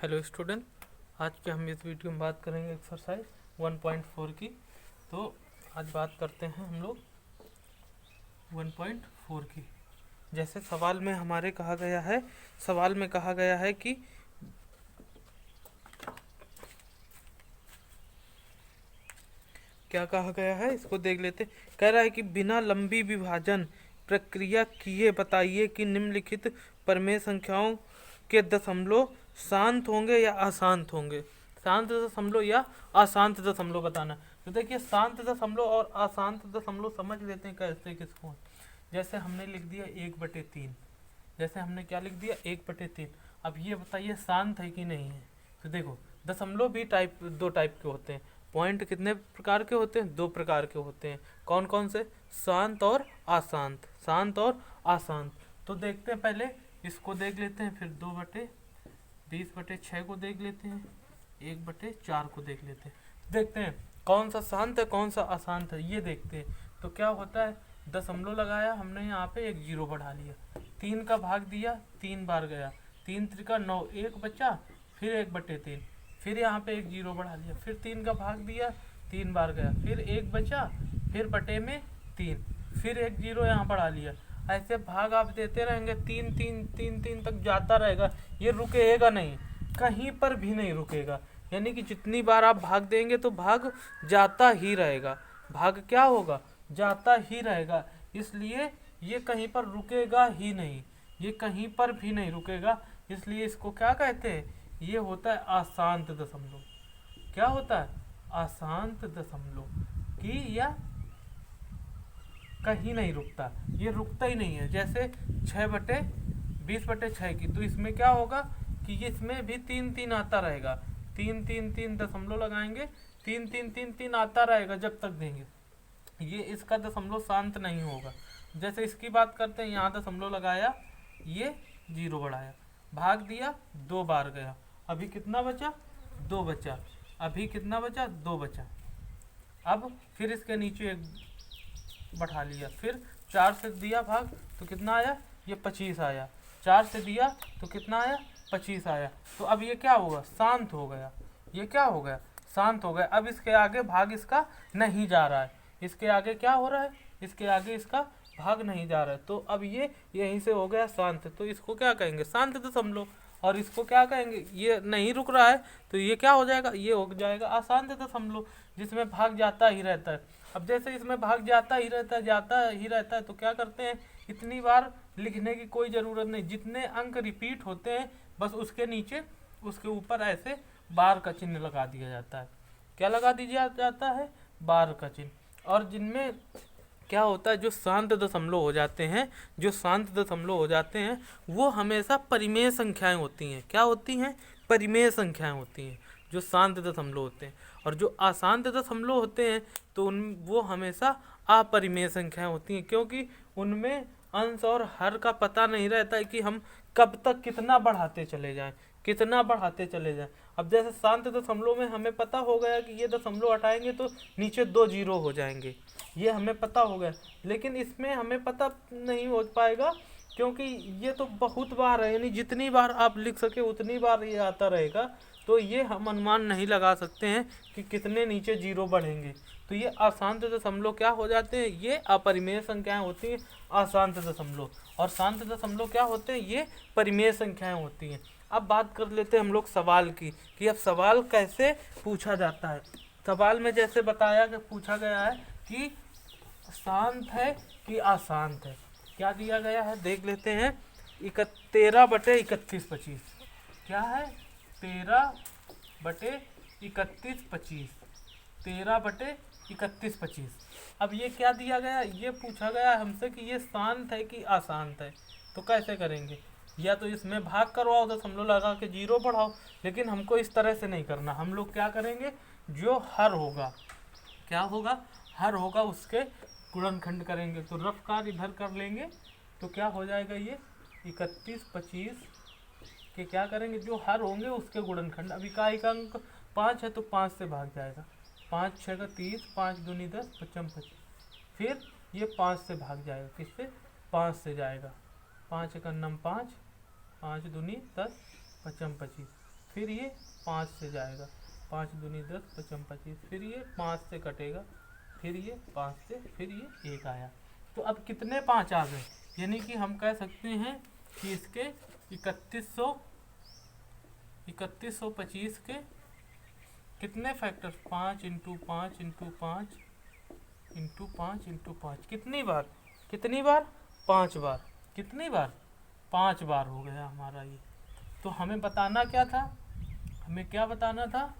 Hello student, आज के हम इस वीडियो में बात करेंगे एक्सरसाइज 1.4 की। तो आज बात करते हैं हम लोग 1.4 की। जैसे सवाल में हमारे सवाल में कहा गया है कि क्या कहा गया है, इसको देख लेते। कह रहा है कि बिना लंबी विभाजन प्रक्रिया किए बताइए कि निम्नलिखित परिमेय संख्याओं के दशमलव शांत होंगे या अशांत होंगे। शांत दशमलव या अशांत दशमलव बताना। तो देखिए, शांत दशमलव और अशांत दशमलव समझ लेते हैं कैसे किसको। जैसे हमने लिख दिया 1/3। जैसे हमने क्या लिख दिया 1/3। अब ये बताइए शांत है कि नहीं है। तो देखो, दशमलव भी दो टाइप के होते हैं। पॉइंट कितने प्रकार के होते हैं? 2 प्रकार के होते हैं। कौन कौन से? शांत और अशांत। शांत और अशांत। तो देखते हैं, पहले इसको देख लेते हैं, फिर 2/20/6 को देख लेते हैं, 1/4 को देख लेते हैं। देखते हैं कौन सा शांत है कौन सा अशांत है, ये देखते हैं। तो क्या होता है, दशमलव लगाया हमने, यहाँ पे एक 0 बढ़ा लिया, 3 का भाग दिया, 3 बार गया, 3 त्रिका 9, 1 बचा, फिर 1/3, फिर यहाँ पे एक 0 बढ़ा लिया, फिर 3 का भाग दिया, 3 बार गया, फिर 1 बचा, फिर बटे में 3, फिर एक 0 यहाँ बढ़ा लिया। ऐसे भाग आप देते रहेंगे, 3 3 3 3 तक जाता रहेगा। ये रुकेगा नहीं, कहीं पर भी नहीं रुकेगा। यानी कि जितनी बार आप भाग देंगे तो भाग जाता ही रहेगा। भाग क्या होगा? जाता ही रहेगा। इसलिए ये कहीं पर रुकेगा ही नहीं, ये कहीं पर भी नहीं रुकेगा। इसलिए इसको क्या कहते हैं? ये होता है अशांत दशमलव। क्या होता है? अशांत दशमलव की, या कहीं नहीं रुकता, ये रुकता ही नहीं है। जैसे 6/20/6 की, तो इसमें क्या होगा कि ये इसमें भी 3 3 आता रहेगा, 3 3 3 दशमलव लगाएंगे, 3 3 3 3 आता रहेगा जब तक देंगे। ये इसका दशमलव शांत नहीं होगा। जैसे इसकी बात करते हैं, यहाँ दशमलव लगाया, ये 0 बढ़ाया, भाग दिया, 2 बार गया, अभी कितना बचा? 2 बचा। अभी कितना बचा? 2 बचा। अब फिर इसके नीचे एक बढ़ा लिया, फिर 4 से दिया भाग तो कितना आया? ये 25 आया। 4 से दिया तो कितना आया? 25 आया। तो अब ये क्या होगा? शांत हो गया। ये क्या हो गया? शांत हो गया। अब इसके आगे भाग इसका नहीं जा रहा है। इसके आगे क्या हो रहा है? इसके आगे इसका भाग नहीं जा रहा है। तो अब ये यहीं से हो गया शांत। तो इसको क्या कहेंगे? शांत दशमलव। और इसको क्या कहेंगे? ये नहीं रुक रहा है, तो ये क्या हो जाएगा? ये हो जाएगा अशांत दशमलव, जिसमें भाग जाता ही रहता है। अब जैसे इसमें भाग जाता ही रहता है, तो क्या करते हैं, इतनी बार लिखने की कोई ज़रूरत नहीं। जितने अंक रिपीट होते हैं, बस उसके नीचे, उसके ऊपर ऐसे बार का चिन्ह लगा दिया जाता है। क्या लगा दिया जाता है? बार का चिन्ह। और जिनमें क्या होता है, जो शांत दशमलव हो जाते हैं, वो हमेशा परिमेय संख्याएं होती हैं। क्या होती हैं? परिमेय संख्याएं होती हैं, जो शांत दशमलव होते हैं। और जो अशांत दशमलव होते हैं, तो वो हमेशा अपरिमेय संख्याएं होती हैं, क्योंकि उनमें अंश और हर का पता नहीं रहता है कि हम कब तक कितना बढ़ाते चले जाएं। अब जैसे शांत दशमलव में हमें पता हो गया कि ये दशमलव हटाएंगे तो नीचे 2 0 हो जाएंगे, ये हमें पता हो गया। लेकिन इसमें हमें पता नहीं हो पाएगा, क्योंकि ये तो बहुत बार है, यानी जितनी बार आप लिख सके उतनी बार ये आता रहेगा। तो ये हम अनुमान नहीं लगा सकते हैं कि कितने नीचे 0 बढ़ेंगे। तो ये अशांत दशमलव क्या हो जाते हैं? ये अपरिमेय संख्याएं होती हैं, अशांत दशमलव। और शांत दशमलव क्या होते हैं? ये परिमेय संख्याएं होती हैं। अब बात कर लेते हैं हम लोग सवाल की, कि अब सवाल कैसे पूछा जाता है। सवाल में जैसे बताया कि पूछा गया है कि शांत है कि अशांत है। क्या दिया गया है देख लेते हैं। 13/31/25 क्या है? 13/31/25, 13/31/25। अब ये क्या दिया गया? ये पूछा गया हमसे कि ये शांत है कि अशांत है। तो कैसे करेंगे? या तो इसमें भाग करवाओ, दशमलव लगा के 0 बढ़ाओ, लेकिन हमको इस तरह से नहीं करना। हम लोग क्या करेंगे, जो हर होगा, क्या होगा? हर होगा, उसके गुणनखंड करेंगे। तो रफ कार इधर कर लेंगे, तो क्या हो जाएगा, ये 31/25 के क्या करेंगे, जो हर होंगे उसके गुणनखंड। अब इकाई का अंक 5 है, तो 5 से भाग जाएगा, 5 6 का 30, 5 दूनी 10, 55 25। फिर ये 5 से भाग जाएगा, किससे? 5 से जाएगा, 5 1 9 5, 5 दूनी 10, 55 25। फिर ये 5 से जाएगा, 5 दूनी 10, 5 25, फिर ये 5 से कटेगा, फिर ये 5 से, फिर ये 1 आया। तो अब कितने 5 आ गए, यानी कि हम कह सकते हैं कि इसके 3125 के कितने factor, 5 into 5 into 5 into 5 into 5, कितनी बार 5 बार, कितनी बार 5 बार हो गया हमारा ये। तो हमें बताना क्या था, हमें क्या बताना था,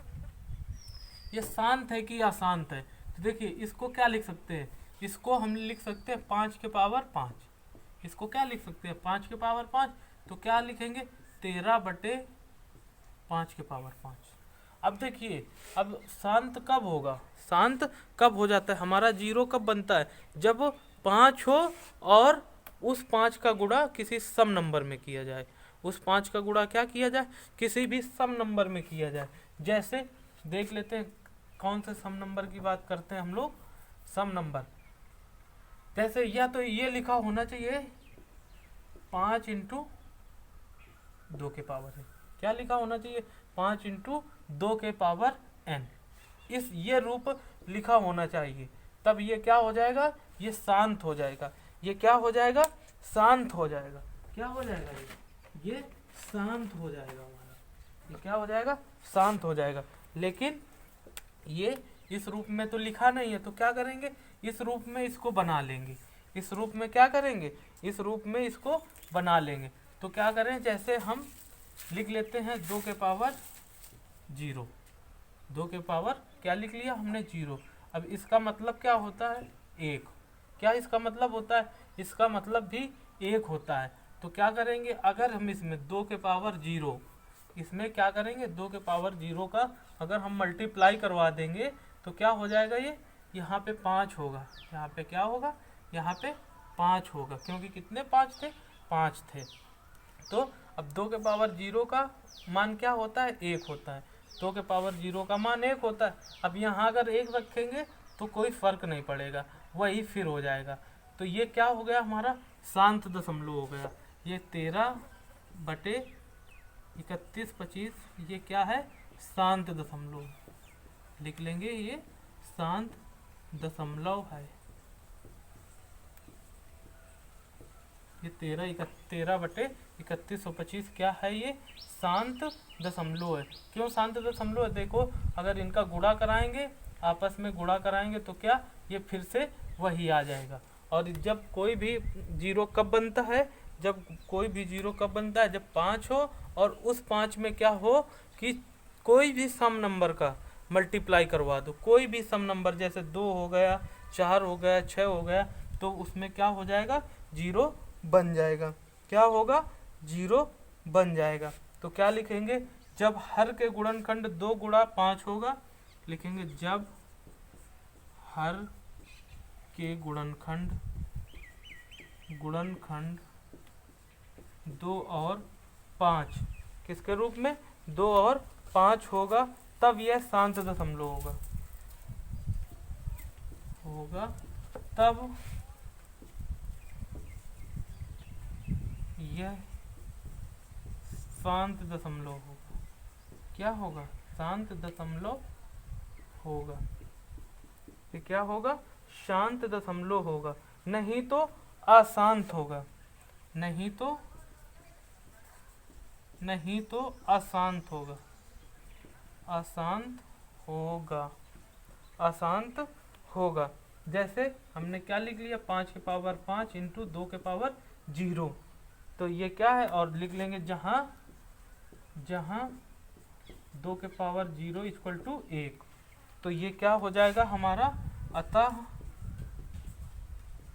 ये शांत है कि अशांत है। तो देखिए इसको क्या लिख सकते हैं, इसको हम लिख सकते हैं 5 के पावर 5, इसको क्या लिख सकते हैं 5 के पावर 5, तो क्या लिखेंगे 13/5 के पावर 5। अब देखिए अब शांत कब होगा, शांत कब हो जाता है, हमारा जीरो कब बनता है, जब 5 हो और उस 5 का गुणा किसी सम नंबर में किया जाए, उस 5 का गुणा क्या किया जाए, किसी भी सम नंबर में किया जाए। जैसे देख लेते हैं कौन से सम नंबर की बात करते हैं हम लोग, सम नंबर जैसे या तो ये लिखा होना चाहिए 5 इंटू 2 के पावर है, क्या लिखा होना चाहिए 5 इंटू 2 के पावर n, इस ये रूप लिखा होना चाहिए, तब ये क्या हो जाएगा, ये शांत हो जाएगा, ये क्या हो जाएगा, शांत हो जाएगा, क्या हो जाएगा ये शांत हो जाएगा हमारा, ये क्या हो जाएगा, शांत हो जाएगा। लेकिन ये इस रूप में तो लिखा नहीं है, तो क्या करेंगे, इस रूप में इसको बना लेंगे, इस रूप में क्या करेंगे, इस रूप में इसको बना लेंगे। तो क्या करें, जैसे हम लिख लेते हैं 2 के पावर 0, 2 के पावर क्या लिख लिया हमने 0। अब इसका मतलब क्या होता है 1, क्या इसका मतलब होता है, इसका मतलब भी 1 होता है। तो क्या करेंगे, अगर हम इसमें 2 के पावर 0, इसमें क्या करेंगे 2 के पावर 0 का अगर हम मल्टीप्लाई करवा देंगे तो क्या हो जाएगा, ये यहाँ पे 5 होगा, यहाँ पे क्या होगा, यहाँ पे 5 होगा, क्योंकि कितने 5 थे, 5 थे। तो अब 2 के पावर 0 का मान क्या होता है, 1 होता है, 2 के पावर 0 का मान 1 होता है। अब यहाँ अगर 1 रखेंगे तो कोई फर्क नहीं पड़ेगा, वही फिर हो जाएगा। तो ये क्या हो गया हमारा, शांत दशमलव हो गया, ये 13/3125, ये क्या है, शांत दशमलव, लिख लेंगे ये शांत दशमलव है। ये 13/3125 क्या है, ये शांत दशमलव है। क्यों शांत दशमलव है, देखो अगर इनका गुणा कराएंगे, आपस में गुणा कराएंगे तो क्या, ये फिर से वही आ जाएगा। और जब कोई भी जीरो कब बनता है, जब कोई भी जीरो कब बनता है, जब 5 हो और उस 5 में क्या हो कि कोई भी सम नंबर का मल्टीप्लाई करवा दो, कोई भी सम नंबर, जैसे 2 हो गया, 4 हो गया, 6 हो गया, तो उसमें क्या हो जाएगा, जीरो बन जाएगा, क्या होगा, जीरो बन जाएगा। तो क्या लिखेंगे, जब हर के गुणनखंड 2 गुणा 5 होगा, लिखेंगे जब हर के गुणनखंड 2 और 5 किसके रूप में, 2 और 5 होगा, तब यह शांत दशमलव होगा, तब यह शांत दशमलव होगा, क्या होगा, शांत दशमलव होगा, ये क्या होगा, शांत दशमलव होगा, नहीं तो अशांत होगा, नहीं तो अशांत होगा, अशांत होगा, अशांत होगा। जैसे हमने क्या लिख लिया, 5 के पावर 5 इंटू 2 के पावर 0, तो ये क्या है, और लिख लेंगे जहां 2 के पावर 0 इक्वल टू 1, तो ये क्या हो जाएगा हमारा, अतः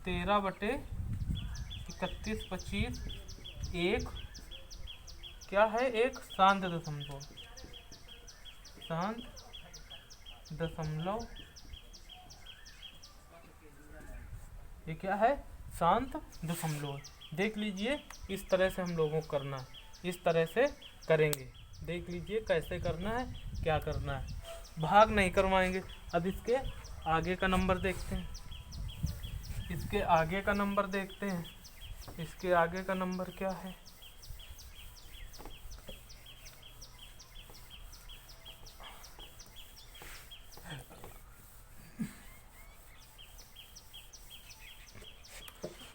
13/3125 एक क्या है, एक शांत दशमलव, शांत दशमलव, ये क्या है, शांत दशमलव। देख लीजिए इस तरह से हम लोगों को करना है, इस तरह से करेंगे, देख लीजिए कैसे करना है, क्या करना है, भाग नहीं करवाएंगे। अब इसके आगे का नंबर देखते हैं, इसके आगे का नंबर देखते हैं, इसके आगे का नंबर क्या है,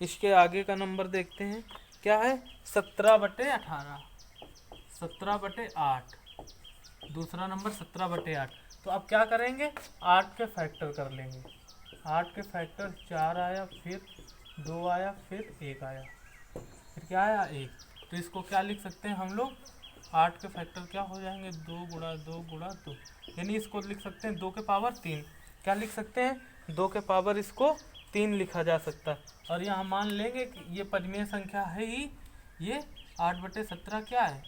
इसके आगे का नंबर देखते हैं क्या है, 17/18, 17/8, दूसरा नंबर 17/8। तो अब क्या करेंगे, 8 के फैक्टर कर लेंगे। 8 के फैक्टर 4 आया, फिर 2 आया, फिर 1 आया, फिर क्या आया 1। तो इसको क्या लिख सकते हैं हम लोग, 8 के फैक्टर क्या हो जाएंगे, 2 गुणा 2 गुणा 2, यानी इसको लिख सकते हैं 2 के पावर 3। क्या लिख सकते हैं, 2 के पावर इसको 3 लिखा जा सकता है। और यहाँ मान लेंगे कि ये परिमेय संख्या है ही, ये 8/17 क्या है,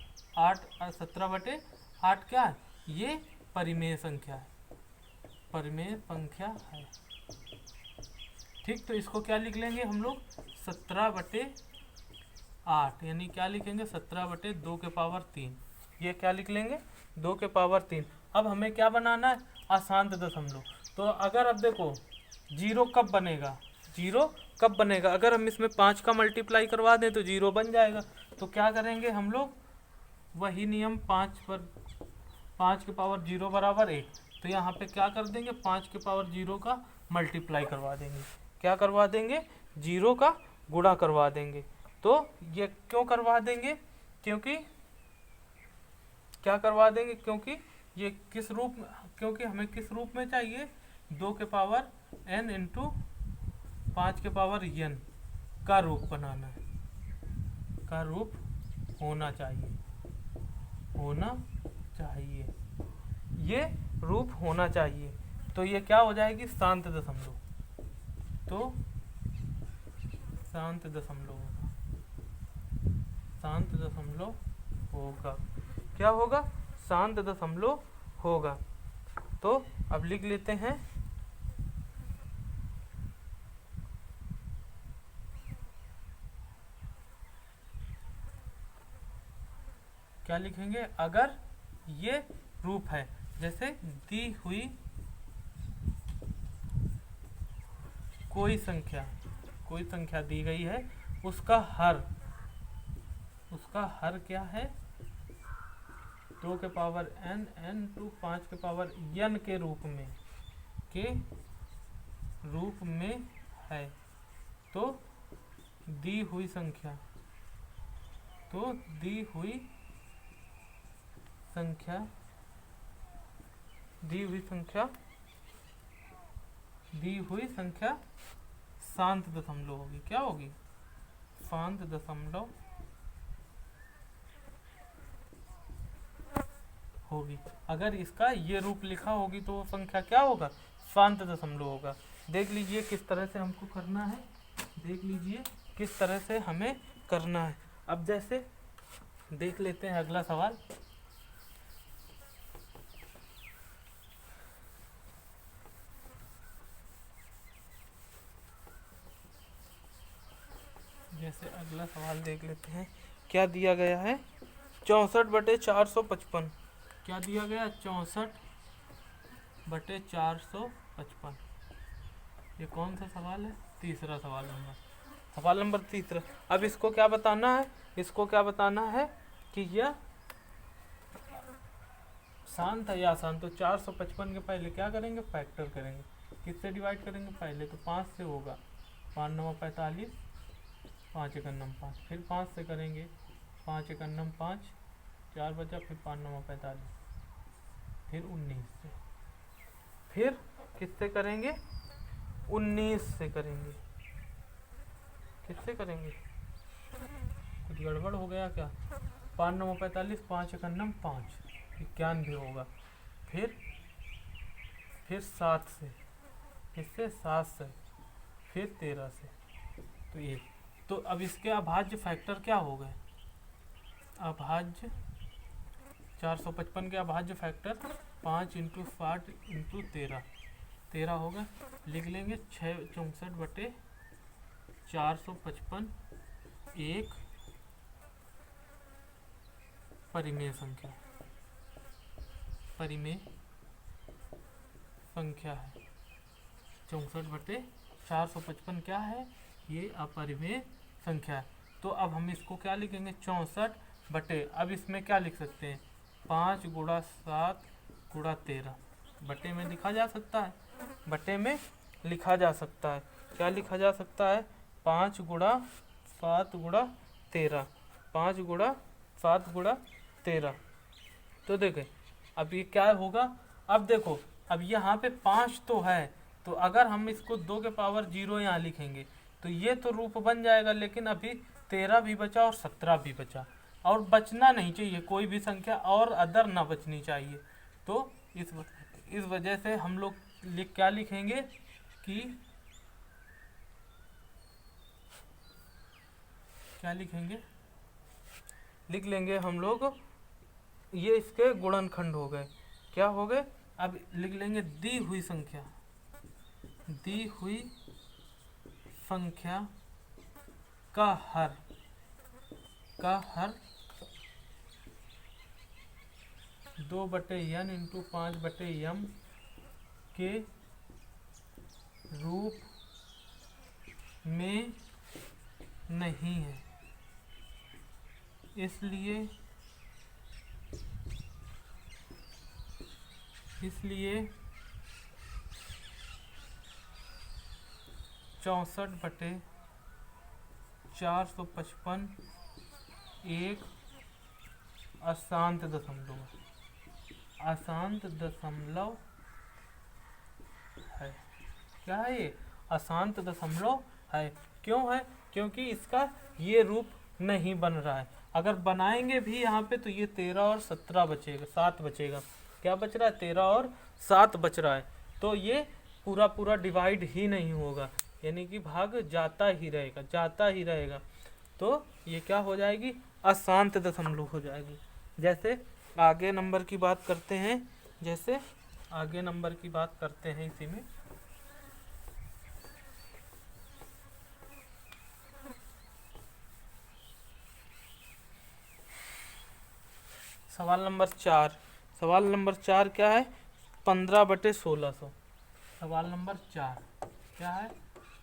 17/8 क्या है, ये परिमेय संख्या है, परिमेय संख्या है। ठीक, तो इसको क्या लिख लेंगे हम लोग, 17/8, यानी क्या लिखेंगे, 17/2 के पावर 3। ये क्या लिख लेंगे, 2 के पावर 3। अब हमें क्या बनाना है, अशांत दशमलव। तो अगर अब देखो जीरो कब बनेगा, जीरो कब बनेगा, अगर हम इसमें 5 का मल्टीप्लाई करवा दें तो जीरो बन जाएगा। तो क्या करेंगे हम लोग, वही नियम, 5 के पावर 0 बराबर 1। तो यहाँ पे क्या कर देंगे, 5 के पावर 0 का मल्टीप्लाई करवा देंगे। क्या करवा देंगे, 0 का गुणा करवा देंगे। तो ये क्यों करवा देंगे, क्योंकि क्या करवा देंगे, क्योंकि ये किस रूप में, क्योंकि हमें किस रूप में चाहिए, 2 के पावर n इंटू 5 के पावर n का रूप बनाना है, का रूप होना चाहिए, होना चाहिए, ये रूप होना चाहिए। तो ये क्या हो जाएगी, शांत दशमलव। तो शांत दशमलव होगा, शांत दशमलव होगा, क्या होगा, शांत दशमलव होगा। तो अब लिख लेते हैं, क्या लिखेंगे, अगर ये रूप है, जैसे दी हुई कोई संख्या दी गई है, उसका हर क्या है, 2 के पावर n टू 5 के पावर n के रूप में है। तो दी हुई संख्या शांत दशमलव होगी, क्या होगी, शांत दशमलव होगी। अगर इसका ये रूप लिखा होगी तो वो संख्या क्या होगा, शांत दशमलव होगा। देख लीजिए किस तरह से हमको करना है, देख लीजिए किस तरह से हमें करना है। अब जैसे देख लेते हैं अगला सवाल। जैसे अगला सवाल देख लेते हैं, क्या दिया गया है, 64/455। क्या दिया गया, 64/455। ये कौन सा सवाल है, तीसरा सवाल नंबर तीसरा। अब इसको क्या बताना है, इसको क्या बताना है कि यह शांत है या अशांत। तो 455 के पहले क्या करेंगे, फैक्टर करेंगे। किससे डिवाइड करेंगे, पहले तो 5 से होगा, 5 9 45, 5 1 9 5, फिर 5 से करेंगे, 5 1 9 5, 4 बचा, फिर 5 9 45, फिर 19 से, फिर किससे करेंगे, 19 से करेंगे। किससे करेंगे, कुछ गड़बड़ हो गया क्या, 5 9 45, 5 1 9 5, 91 होगा, फिर 7 से, किससे, 7 से, फिर 13 से, तो 1। तो अब इसके अभाज्य फैक्टर क्या हो गए, अभाज्य 455 के अभाज्य फैक्टर 5 इंटू 60 इंटू 13 होगा। लिख लेंगे 64/455 एक परिमेय संख्या है। 64/455 क्या है, ये अपरिमेय संख्या है। तो अब हम इसको क्या लिखेंगे, 64 अब इसमें क्या लिख सकते हैं, 5 गुणा 7 गुणा 13 बटे में लिखा जा सकता है, बटे में लिखा जा सकता है। क्या लिखा जा सकता है, 5 गुणा 7 गुणा 13, 5 गुणा 7 गुणा 13। तो देखें अब ये क्या होगा, अब देखो अब यहाँ पे 5 तो है, तो अगर हम इसको 2 के पावर 0 यहाँ लिखेंगे तो ये तो रूप बन जाएगा, लेकिन अभी 13 भी बचा और 17 भी बचा, और बचना नहीं चाहिए कोई भी संख्या, और अदर ना बचनी चाहिए। तो इस वजह से हम लोग क्या लिखेंगे कि क्या लिखेंगे, लिख लेंगे हम लोग, ये इसके गुणनखंड हो गए, क्या हो गए, अब लिख लेंगे दी हुई संख्या, दी हुई संख्या का हर 2/n इंटू 5/m के रूप में नहीं है, इसलिए 64/455 एक अशांत दशमलव है। क्या है ये, अशांत दशमलव है। क्यों है, क्योंकि इसका ये रूप नहीं बन रहा है। अगर बनाएंगे भी यहाँ पे तो ये 13 और 17 बचेगा, 7 बचेगा। क्या बच रहा है, 13 और 7 बच रहा है। तो ये पूरा डिवाइड ही नहीं होगा, यानी कि भाग जाता ही रहेगा। तो ये क्या हो जाएगी, अशांत दशमलव हो जाएगी। जैसे आगे नंबर की बात करते हैं, इसी में सवाल नंबर 4 क्या है, 15/1600। सवाल नंबर 4 क्या है,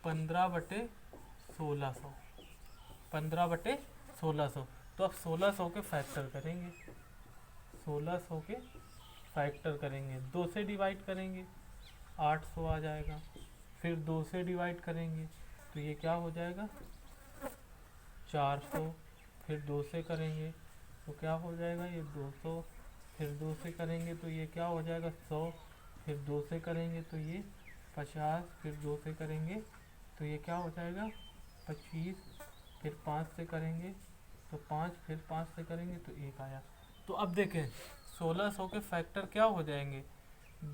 15/1600। तो अब 1600 के फैक्टर करेंगे, 2 से डिवाइड करेंगे 800 आ जाएगा, फिर 2 से डिवाइड करेंगे तो ये क्या हो जाएगा 400, फिर 2 से करेंगे तो क्या हो जाएगा ये 200, फिर 2 से करेंगे तो ये क्या हो जाएगा 100, फिर 2 से करेंगे तो ये 50, फिर 2 से करेंगे तो ये क्या हो जाएगा 25, फिर 5 से करेंगे तो 5, फिर 5 से करेंगे तो 1 आया। तो अब देखें 1600 के फैक्टर क्या हो जाएंगे,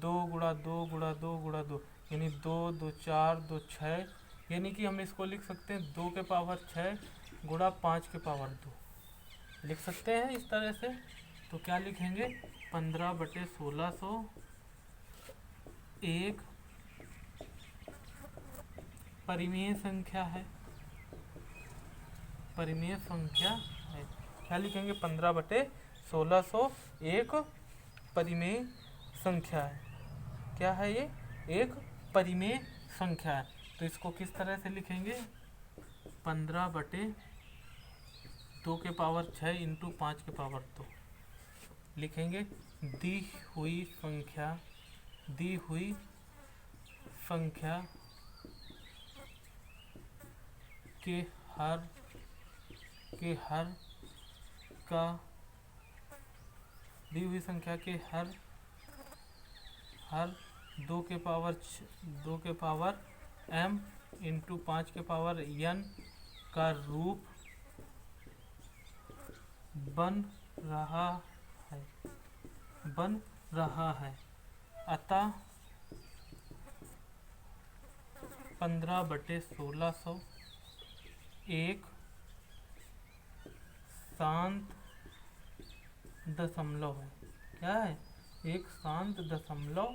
2 गुणा 2 गुणा 2 गुणा 2, यानी 2 2 4 2 6, यानी कि हम इसको लिख सकते हैं 2 के पावर 6 गुणा 5 के पावर 2 लिख सकते हैं इस तरह से। तो क्या लिखेंगे 15/1600 एक परिमेय संख्या है, क्या लिखेंगे 15/1600 एक परिमेय संख्या है। क्या है ये, एक परिमेय संख्या है। तो इसको किस तरह से लिखेंगे, 15/2 के पावर 6 इंटू 5 के पावर 2 लिखेंगे। दी हुई संख्या के हर 2 के पावर m इंटू 5 के पावर n का रूप बन रहा है। अतः 15/1600 एक शांत दशमलव है। क्या है, एक शांत दशमलव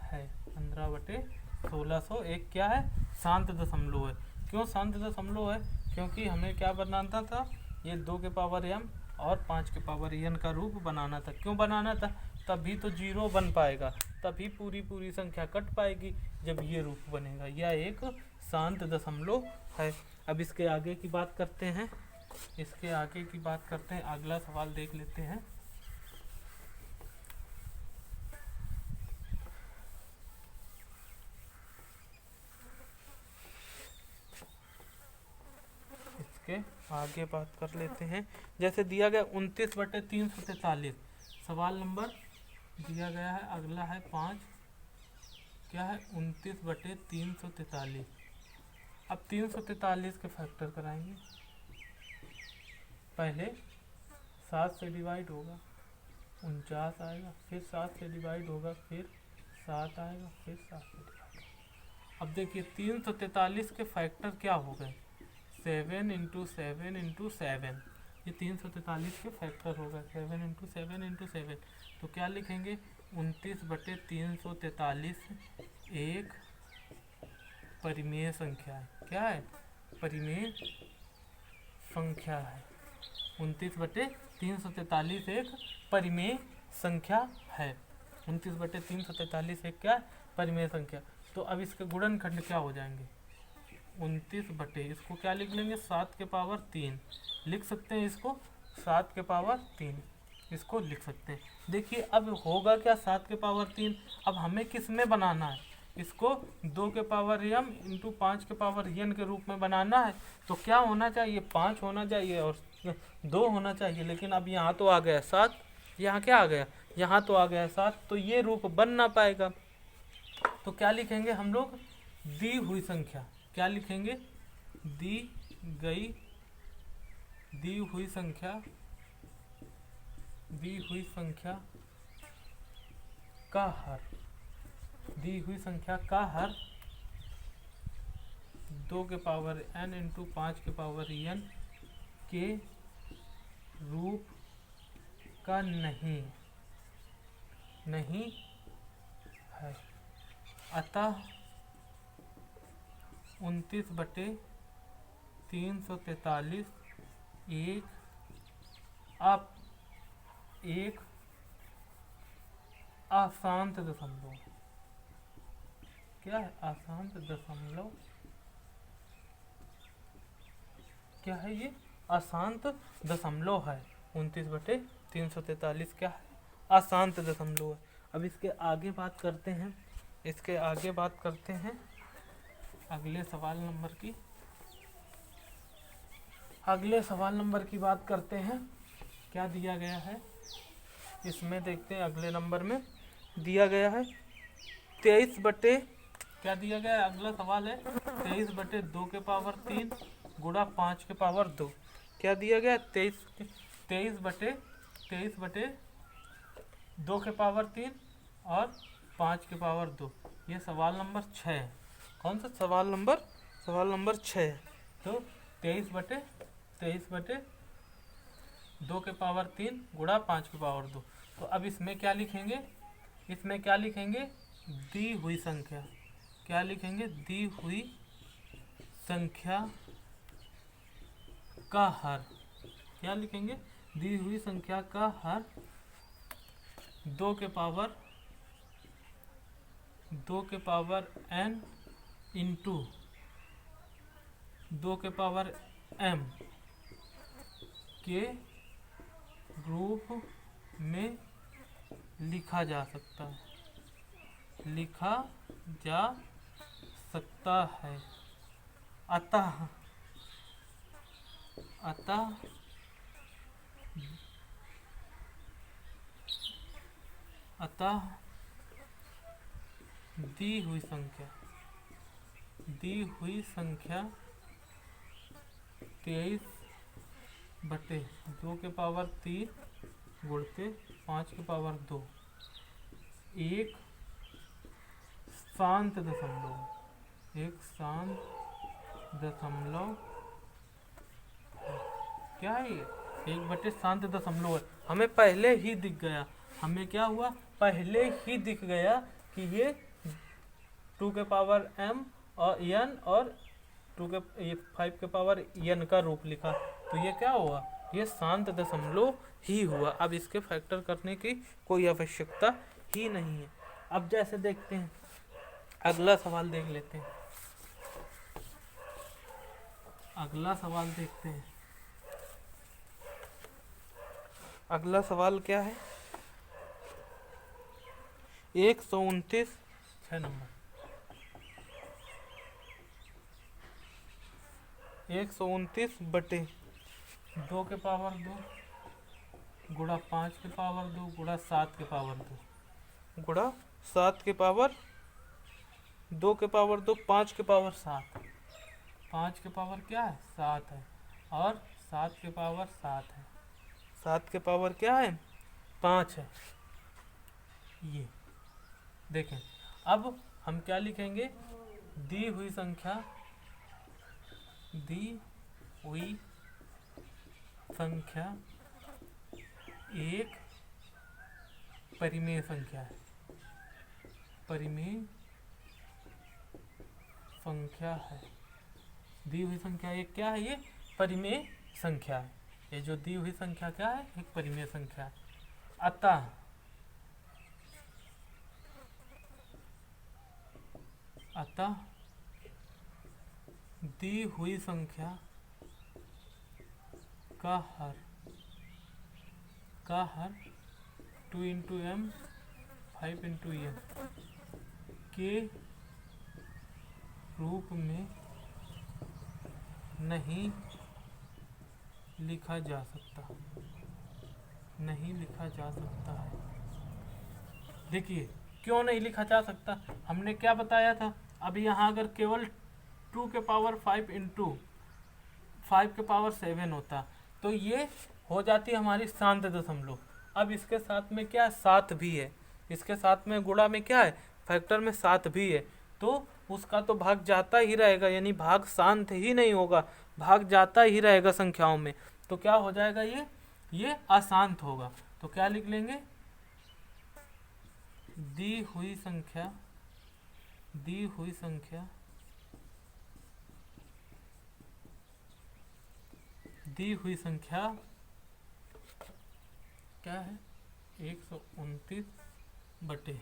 है। 15/1600 एक क्या है, शांत दशमलव है। क्यों शांत दशमलव है, क्योंकि हमें क्या बनाना था, ये 2 के पावर m और 5 के पावर n का रूप बनाना था। क्यों बनाना था, तभी तो 0 बन पाएगा, तभी पूरी संख्या कट पाएगी जब ये रूप बनेगा। यह एक शांत दशमलव है। अब इसके आगे की बात करते हैं, अगला सवाल देख लेते हैं। इसके आगे बात कर लेते हैं। जैसे दिया गया 29/343, सवाल नंबर दिया गया है, अगला है 5, क्या है 29/343। अब 343 के फैक्टर कराएंगे। पहले 7 से डिवाइड होगा, 49 आएगा, फिर 7 से डिवाइड होगा, फिर 7 आएगा, फिर 7 से डिवाइड होगा। अब देखिए 343 के फैक्टर क्या हो गए, 7 × 7 × 7, ये 343 के फैक्टर होगा, 7 × 7 × 7। तो क्या लिखेंगे, 29/343 एक परिमेय संख्या है। क्या है, परिमेय संख्या है। 29/343 एक परिमेय संख्या है। 29/343 एक क्या परिमेय संख्या। तो अब इसके गुणनखंड क्या हो जाएंगे, 29 इसको क्या लिख लेंगे, 7 के पावर 3 लिख सकते हैं, इसको 7 के पावर 3 इसको लिख सकते हैं। देखिए अब होगा क्या, 7 के पावर 3, अब हमें किस में बनाना है, इसको 2 के पावर m × 5 के पावर n के रूप में बनाना है। तो क्या होना चाहिए, 5 होना चाहिए और 2 होना चाहिए। लेकिन अब यहाँ तो आ गया 7, यहाँ क्या आ गया, यहाँ तो आ गया 7, तो ये रूप बन ना पाएगा। तो क्या लिखेंगे हम लोग, दी हुई संख्या, क्या लिखेंगे, दी हुई संख्या का हर, दी हुई संख्या का हर 2 के पावर n × 5 के पावर n के रूप का नहीं है। अतः 29/343 एक अशांत दशमलव, क्या है, अशांत दशमलव, क्या है ये, अशांत दशमलव है। 29/343 क्या है, अशांत दशमलव है। अब इसके आगे बात करते हैं, अगले सवाल नंबर की बात करते हैं। क्या दिया गया है इसमें, देखते हैं। अगले नंबर में दिया गया है 23 क्या दिया गया है, अगला सवाल है 23/2 के पावर 3 गुणा 5 के पावर 2। क्या दिया गया, 23/2 के पावर 3 और 5 के पावर 2। ये सवाल नंबर 6 है। कौन सा सवाल नंबर 6 है। तो 23/2 के पावर 3 गुणा 5 के पावर 2। तो अब इसमें क्या लिखेंगे, दी हुई संख्या, क्या लिखेंगे, दी हुई संख्या का हर, क्या लिखेंगे, दी हुई संख्या का हर 2 के पावर n × 2 के पावर m के रूप में लिखा जा सकता है। अतः दी हुई संख्या 23/2 के पावर 3 गुणते 5 के पावर 2 एक शांत दशमलव, क्या है ये, 1/शांत दशमलव है। हमें पहले ही दिख गया, हमें क्या हुआ, पहले ही दिख गया कि ये 2 के पावर m और n और 5 के पावर n का रूप लिखा। तो ये क्या हुआ, ये शांत दशमलव ही हुआ। अब इसके फैक्टर करने की कोई आवश्यकता ही नहीं है। अब जैसे देखते हैं, अगला सवाल देख लेते हैं। अगला सवाल क्या है, 129 6 नंबर 129 बटे 2 के पावर 2 गुणा 5 के पावर 2 गुणा 7 के पावर 2 गुणा 7 के पावर 2 के पावर 2 5 के पावर 7, 5 के पावर क्या है 7 है, और 7 के पावर 7 है, 7 के पावर क्या है 5 है। ये देखें, अब हम क्या लिखेंगे, दी हुई संख्या एक परिमेय संख्या है, परिमेय संख्या है। दी हुई संख्या एक क्या है, ये परिमेय संख्या है। ये जो दी हुई संख्या क्या है, एक परिमेय संख्या है। अतः दी हुई संख्या का हर 2 इंटू एम 5 इंटू एम के रूप में नहीं लिखा जा सकता, नहीं लिखा जा सकता है। देखिए क्यों नहीं लिखा जा सकता, हमने क्या बताया था। अब यहाँ अगर केवल 2 के पावर 5 इंटू 5 के पावर 7 होता तो ये हो जाती हमारी शांत दशमलव। अब इसके साथ में क्या 7 भी है, इसके साथ में गुणा में क्या है फैक्टर में 7 भी है, तो उसका तो भाग जाता ही रहेगा, यानी भाग शांत ही नहीं होगा, भाग जाता ही रहेगा संख्याओं में। तो क्या हो जाएगा, ये अशांत होगा। तो क्या लिख लेंगे, दी हुई संख्या क्या है 129 बटे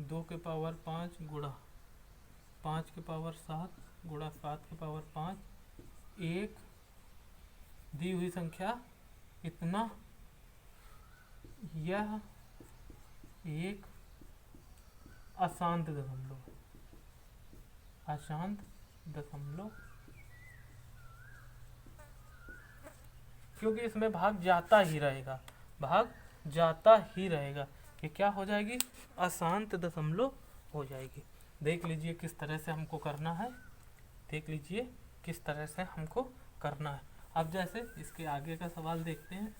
2 के पावर 5 गुणा 5 के पावर 7 गुणा 7 के पावर 5 एक दी हुई संख्या इतना, यह एक अशांत दशमलव, क्योंकि इसमें भाग जाता ही रहेगा, भाग जाता ही रहेगा, ये क्या हो जाएगी अशांत दशमलव हो जाएगी। देख लीजिए किस तरह से हमको करना है, देख लीजिए किस तरह से हमको करना है। अब जैसे इसके आगे का सवाल देखते हैं,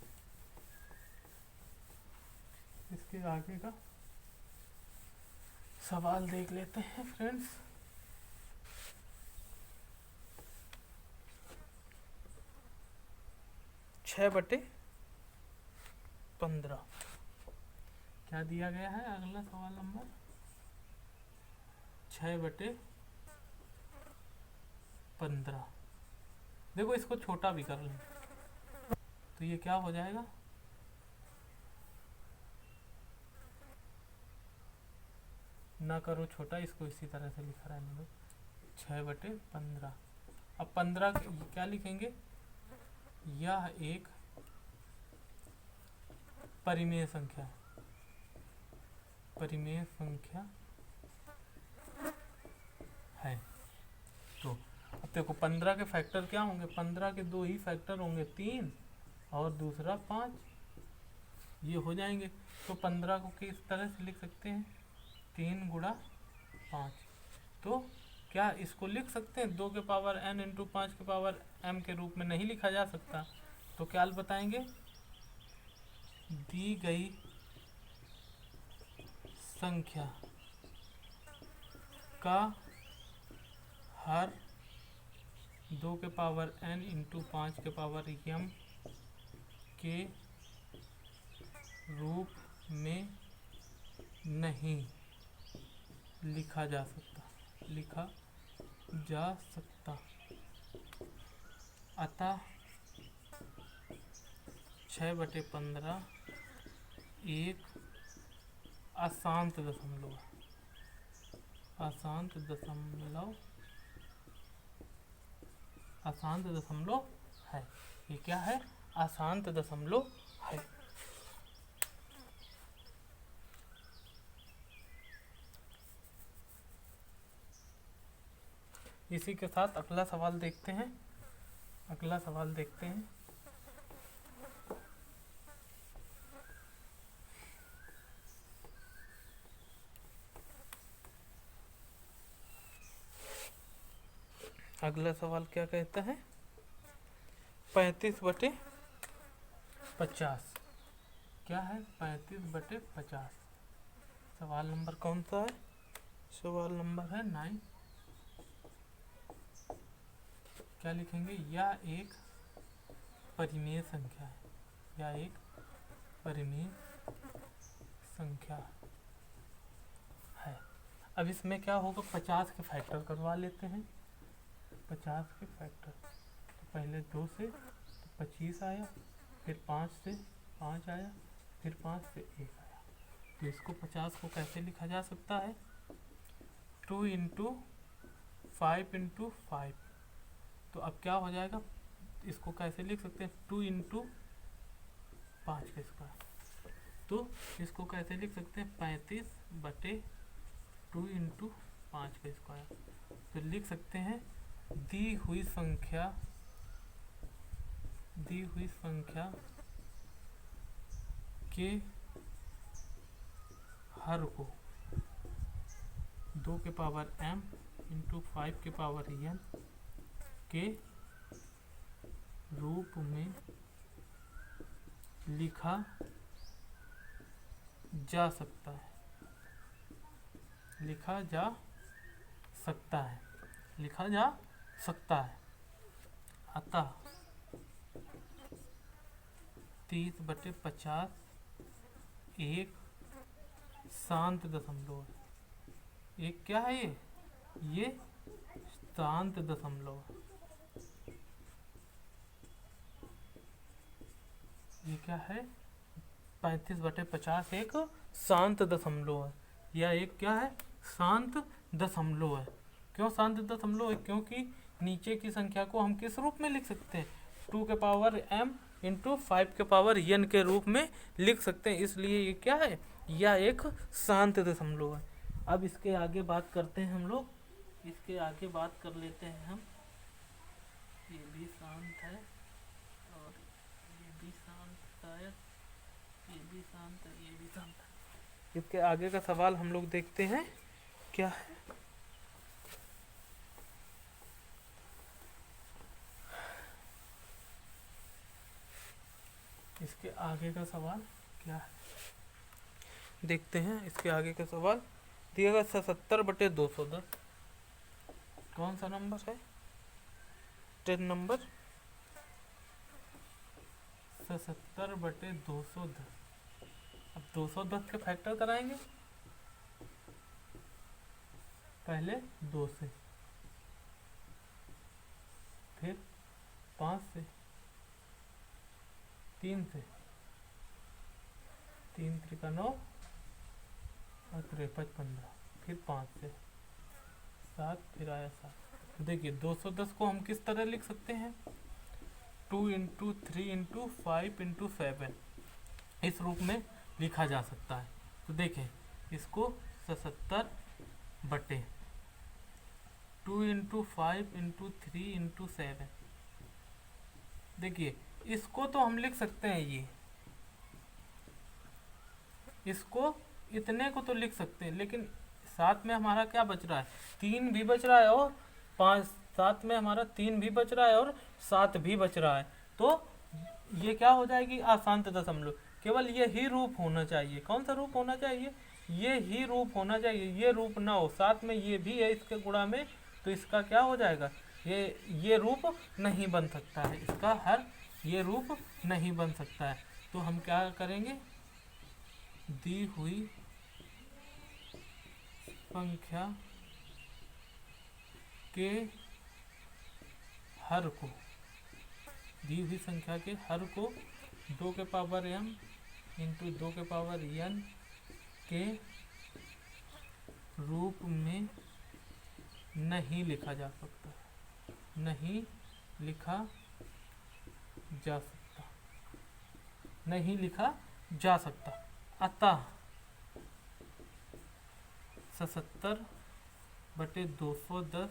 इसके आगे का सवाल देख लेते हैं फ्रेंड्स। छः बटे 15 क्या दिया गया है, अगला सवाल नंबर 6 बटे 15। देखो इसको छोटा भी कर लें तो ये क्या हो जाएगा, ना करो छोटा, इसको इसी तरह से लिखा रहने दो 6 बटे 15। अब 15 क्या लिखेंगे, यह एक परिमेय संख्या है, परिमेय संख्या है। तो अब देखो 15 के फैक्टर क्या होंगे, 15 के दो ही फैक्टर होंगे, 3 और दूसरा 5, ये हो जाएंगे। तो 15 को किस तरह से लिख सकते हैं, 3 गुणा 5। तो क्या इसको लिख सकते हैं 2 के पावर n इंटू 5 के पावर m के रूप में नहीं लिखा जा सकता। तो क्या बताएंगे, दी गई संख्या का हर 2 के पावर n इंटू 5 के पावर m के रूप में नहीं लिखा जा सकता, अतः 6 बटे 15 एक अशांत दशमलव है। ये क्या है, अशांत दशमलव है। इसी के साथ अगला सवाल देखते हैं। अगला सवाल देखते हैं। अगला सवाल क्या कहता है, 35/50 क्या है, 35/50। सवाल नंबर कौन सा है, सवाल नंबर है 9। क्या लिखेंगे, या एक परिमेय संख्या है, या एक परिमेय संख्या है। अब इसमें क्या होगा, 50 के फैक्टर करवा लेते हैं। 50 के फैक्टर, तो पहले 2 से तो 25 आया, फिर 5 से 5 आया, फिर 5 से 1 आया। तो इसको 50 को कैसे लिखा जा सकता है, 2 × 5 × 5। तो अब क्या हो जाएगा, इसको कैसे लिख सकते हैं, 2 × 5 का स्क्वायर। तो इसको कैसे लिख सकते हैं, 35/2 × 5 का स्क्वायर। तो लिख सकते हैं, दी हुई संख्या के हर को 2 के पावर m × 5 के पावर n के रूप में लिखा जा सकता है, लिखा जा सकता है, लिखा जा सकता है। अतः 30/50 एक शांत दशमलव है। एक क्या है, ये शांत दशमलव है। ये क्या है, 35/50 एक शांत दशमलव है, या एक क्या है, शांत दशमलव है। क्यों शांत दशमलव है, क्योंकि नीचे की संख्या को हम किस रूप में लिख सकते हैं, 2 के पावर m × 5 के पावर n के रूप में लिख सकते हैं, इसलिए ये क्या है, यह एक शांत दशमलव है। अब इसके आगे बात करते हैं हम लोग, इसके आगे बात कर लेते हैं हम। ये भी शांत है और ये भी शांत, शायद ये भी शांत है, ये भी शांत है। इसके आगे का सवाल हम लोग देखते हैं क्या है। इसके आगे का सवाल क्या है, देखते हैं। इसके आगे का सवाल दिया गया 77/210। कौन सा नंबर है, 10 नंबर, 77/210। अब 210 के फैक्टर कराएंगे, पहले 2 से, फिर 5 से, 3 से, 3 × 9 और 3 × 15, फिर 5 से 7, फिर आया 7। देखिए 210 को हम किस तरह लिख सकते हैं, 2 × 3 × 5 × 7 इस रूप में लिखा जा सकता है। तो देखें इसको 77/2 × 5 × 3 × 7। देखिए इसको तो हम लिख सकते हैं, ये इसको इतने को तो लिख सकते हैं, लेकिन साथ में हमारा क्या बच रहा है, 3 भी बच रहा है, और 5 साथ में हमारा 3 भी बच रहा है, और 7 भी बच रहा है। तो ये क्या हो जाएगी, अशांत दशमलव। केवल ये ही रूप होना चाहिए। कौन सा रूप होना चाहिए, ये ही रूप होना चाहिए, ये रूप ना हो, साथ में ये भी है इसके गुणा में, तो इसका क्या हो जाएगा, ये रूप नहीं बन सकता है, इसका हर ये रूप नहीं बन सकता है। तो हम क्या करेंगे, दी हुई संख्या के हर को, दी हुई संख्या के हर को 2 के पावर m × 2 के पावर n के रूप में नहीं लिखा जा सकता, नहीं लिखा जा सकता, नहीं लिखा जा सकता। अतः 77/210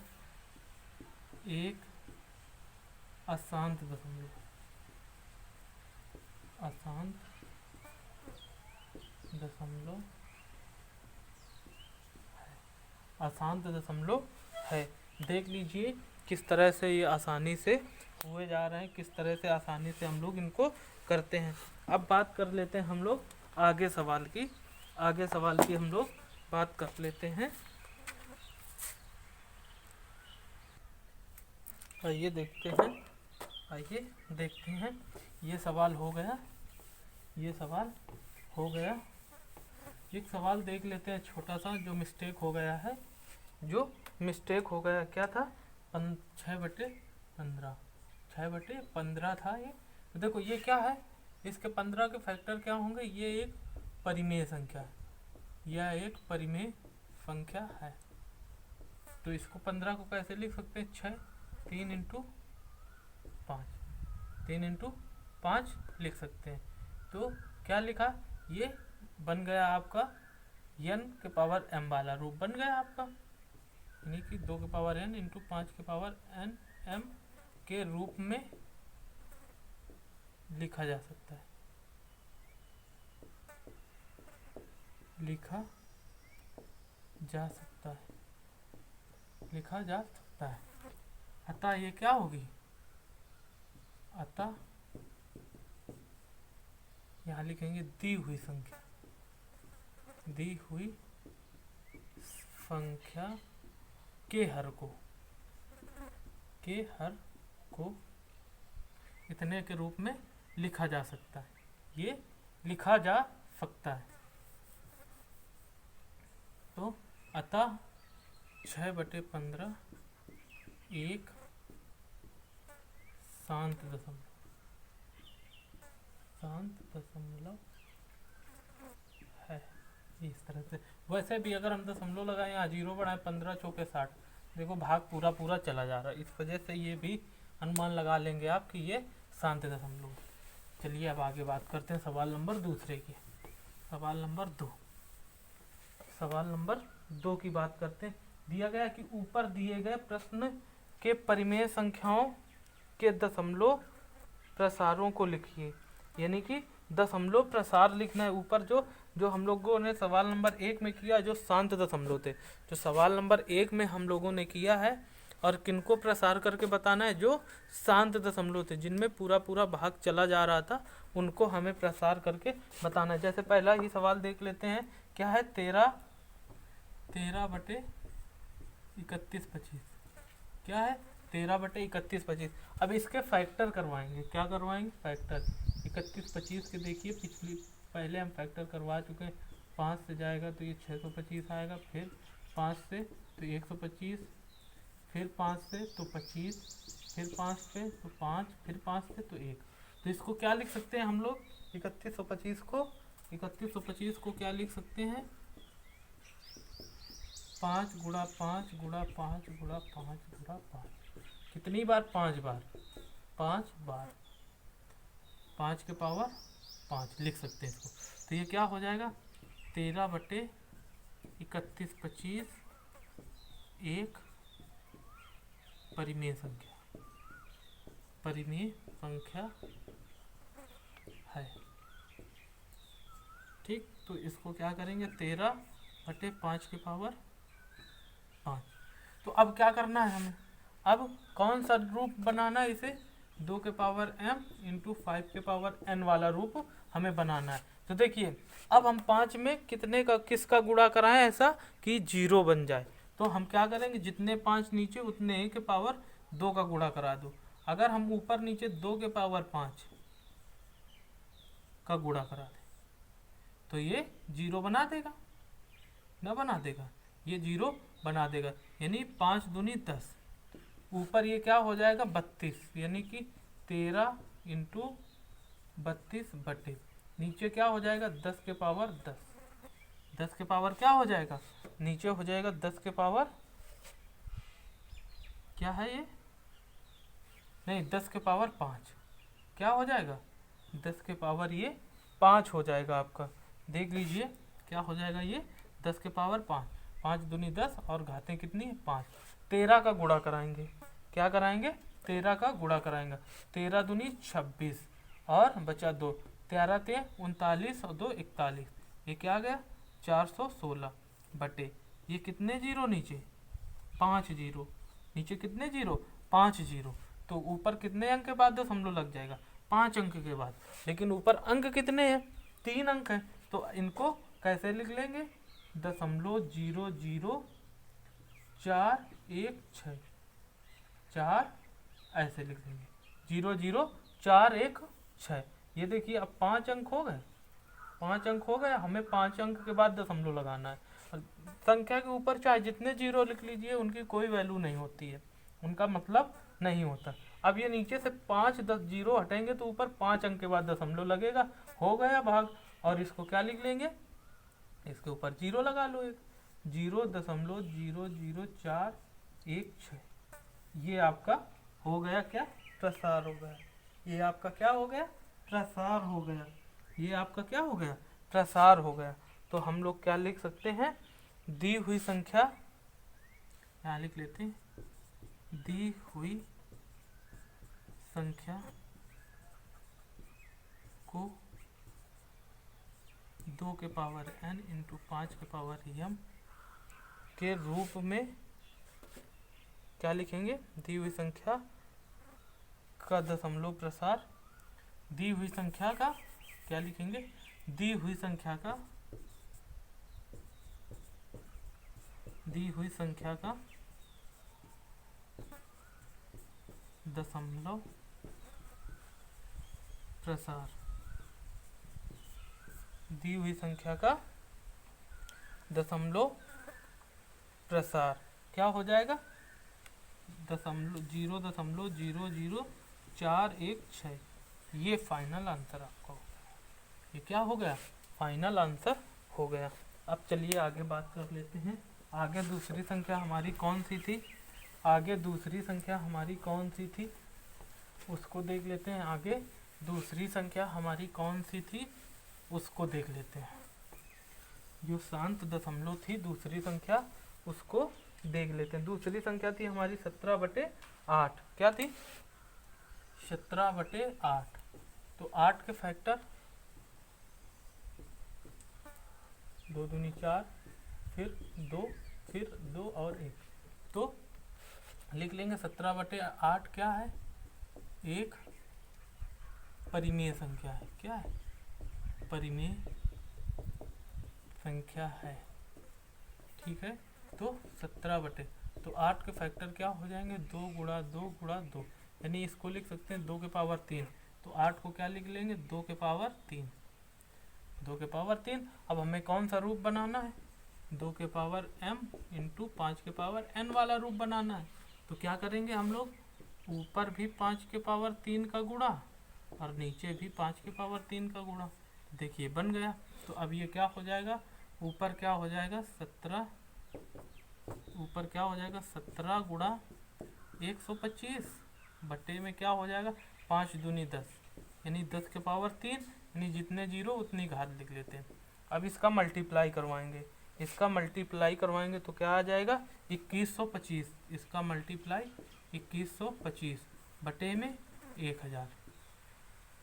एक अशांत दशमलव, अशांत दशमलव, अशांत दशमलव है। देख लीजिए किस तरह से ये आसानी से हुए जा रहे हैं, किस तरह से आसानी से हम लोग इनको करते हैं। अब बात कर लेते हैं हम लोग आगे सवाल की, आगे सवाल की हम लोग बात कर लेते हैं। आइए देखते हैं, आइए देखते हैं। ये सवाल हो गया, ये सवाल हो गया। एक सवाल देख लेते हैं छोटा सा जो मिस्टेक हो गया है, जो मिस्टेक हो गया क्या था, 6/15, 6/15 था ये। तो देखो ये क्या है, इसके 15 के फैक्टर क्या होंगे, ये एक परिमेय संख्या है, यह एक परिमेय संख्या है। तो इसको 15 को कैसे लिख सकते हैं, 6, 3 × 5, 3 × 5 लिख सकते हैं। तो क्या लिखा, ये बन गया आपका n के पावर m वाला रूप बन गया आपका, यानी कि 2 के पावर n × 5 के पावर n m के रूप में लिखा जा सकता है, लिखा जा सकता है, लिखा जा सकता है। अतः ये क्या होगी, अतः यहाँ लिखेंगे दी हुई संख्या, दी हुई संख्या के हर को, के हर को इतने के रूप में लिखा जा सकता है, ये लिखा जा सकता है। तो अतः 6/15 एक शांत दशमलव, शांत दशमलव है, इस तरह से। वैसे भी अगर हम दशमलव लगाएं, यहाँ 0 बढ़ाएं, 15 चौके 60, देखो भाग पूरा पूरा चला जा रहा है, इस वजह से ये भी अनुमान लगा लेंगे आप कि ये शांत दशमलव। चलिए अब आगे बात करते हैं सवाल नंबर दूसरे की, सवाल नंबर 2, सवाल नंबर 2 की बात करते हैं। दिया गया कि ऊपर दिए गए प्रश्न के परिमेय संख्याओं के दशमलव प्रसारों को लिखिए, यानी कि दशमलव प्रसार लिखना है। ऊपर जो हम लोगों ने सवाल नंबर 1 में किया, जो शांत दशमलव थे, जो सवाल नंबर 1 में हम लोगों ने किया है, और किनको प्रसार करके बताना है, जो शांत दशमलव थे, जिनमें पूरा पूरा भाग चला जा रहा था, उनको हमें प्रसार करके बताना है। जैसे पहला ही सवाल देख लेते हैं, क्या है, 13/31/25, क्या है, 13/31/25। अब इसके फैक्टर करवाएंगे, क्या करवाएंगे, फैक्टर। 31/25 के देखिए पहले हम फैक्टर करवा चुके हैं, 5 से जाएगा तो ये 625 आएगा, फिर 5 से तो 125, फिर 5 से तो 25, फिर 5 से तो 5, फिर 5 से तो 1। तो इसको क्या लिख सकते हैं हम लोग, 3125 को क्या लिख सकते हैं, 5 × 5 × 5 × 5 × 5। कितनी बार, 5 बार, 5 बार, 5 के पावर 5 लिख सकते हैं इसको। तो ये क्या हो जाएगा, 13/31/25 एक परिमेय संख्या, परिमेय संख्या है। ठीक, तो इसको क्या करेंगे, 13/5 के पावर 5। तो अब क्या करना है हमें, अब कौन सा रूप बनाना है इसे, 2 के पावर m × 5 के पावर n वाला रूप हमें बनाना है। तो देखिए अब हम 5 में कितने का, किसका गुणा कराएं ऐसा कि 0 बन जाए। तो हम क्या करेंगे, जितने 5 नीचे उतने a के पावर 2 का गुणा करा दो। अगर हम ऊपर नीचे 2 के पावर 5 का गुणा करा दें तो ये 0 बना देगा, ना बना देगा, ये 0 बना देगा, यानी 5 दूनी 10। ऊपर ये क्या हो जाएगा, 32, यानी कि 13 × 32/, नीचे क्या हो जाएगा, 10 के पावर 10, 10 के पावर क्या हो जाएगा, नीचे हो जाएगा 10 के पावर, क्या है ये, नहीं 10 के पावर 5, क्या हो जाएगा, 10 के पावर ये 5 हो जाएगा आपका। देख लीजिए क्या हो जाएगा, ये 10 के पावर 5, 5 दूनी 10 और घातें कितनी है, 5। 13 का गुणा कराएंगे, क्या कराएंगे, 13 का गुणा कराएंगे। 13 दूनी 26 और बचा 2, 13 ते 39 और 2 41, ये क्या आ गया 416 बटे ये कितने जीरो नीचे 5 जीरो, नीचे कितने जीरो 5 जीरो, तो ऊपर कितने अंक के बाद दशमलव लग जाएगा 5 अंक के बाद। लेकिन ऊपर अंक कितने हैं 3 अंक हैं, तो इनको कैसे लिख लेंगे 0.00416 4 ऐसे लिख देंगे 00416। ये देखिए अब 5 अंक हो गए, 5 अंक हो गए, हमें 5 अंक के बाद दशमलव लगाना है। संख्या के ऊपर चाहे जितने जीरो लिख लीजिए उनकी कोई वैल्यू नहीं होती है, उनका मतलब नहीं होता। अब ये नीचे से 5 10 जीरो हटेंगे तो ऊपर 5 अंक के बाद दशमलव लगेगा, हो गया भाग। और इसको क्या लिख लेंगे, इसके ऊपर जीरो लगा लो, एक 0.00416, ये आपका हो गया क्या प्रसार हो गया, ये आपका क्या हो गया प्रसार हो गया, ये आपका क्या हो गया प्रसार हो गया। तो हम लोग क्या लिख सकते हैं, दी हुई संख्या, यहाँ लिख लेते हैं, दी हुई संख्या को 2 के पावर n इंटू 5 के पावर m के रूप में क्या लिखेंगे, दी हुई संख्या का दशमलव प्रसार, दी हुई संख्या का क्या लिखेंगे, दी हुई संख्या का, दी हुई संख्या का दशमलव प्रसार, दी हुई संख्या का दशमलव प्रसार क्या हो जाएगा 0.00416, ये फाइनल आंसर आपका हो गया, ये क्या हो गया फाइनल आंसर हो गया। अब चलिए आगे बात कर लेते हैं, आगे दूसरी संख्या हमारी कौन सी थी, आगे दूसरी संख्या हमारी कौन सी थी उसको देख लेते हैं। आगे दूसरी संख्या हमारी कौन सी थी उसको देख लेते हैं, जो शांत दशमलव थी दूसरी संख्या उसको देख लेते हैं। दूसरी संख्या थी हमारी 17/8, क्या थी 17/8, तो 8 के फैक्टर 2 दूनी 4, फिर 2, फिर 2 और 1, तो लिख लेंगे 17/8 क्या है, एक परिमेय संख्या है, क्या है परिमेय संख्या है, ठीक है। तो 17 तो 8 के फैक्टर क्या हो जाएंगे 2 गुणा 2 गुणा 2, यानी इसको लिख सकते हैं 2 के पावर 3, तो 8 को क्या लिख लेंगे 2 के पावर 3, 2 के पावर 3। अब हमें कौन सा रूप बनाना है 2 के पावर m इंटू 5 के पावर n वाला रूप बनाना है। तो क्या करेंगे हम लोग, ऊपर भी 5 के पावर 3 का गुणा और नीचे भी 5 के पावर 3 का गुणा, देखिए बन गया। तो अब ये क्या हो जाएगा, ऊपर क्या हो जाएगा 17, ऊपर क्या हो जाएगा 17 गुणा 125 बटे में क्या हो जाएगा 5 दूनी 10, यानी 10 के पावर 3, यानी जितने जीरो उतनी घात लिख लेते हैं। अब इसका मल्टीप्लाई करवाएंगे, इसका मल्टीप्लाई करवाएंगे तो क्या आ जाएगा 2125, इसका मल्टीप्लाई 2125 बटे में 1000,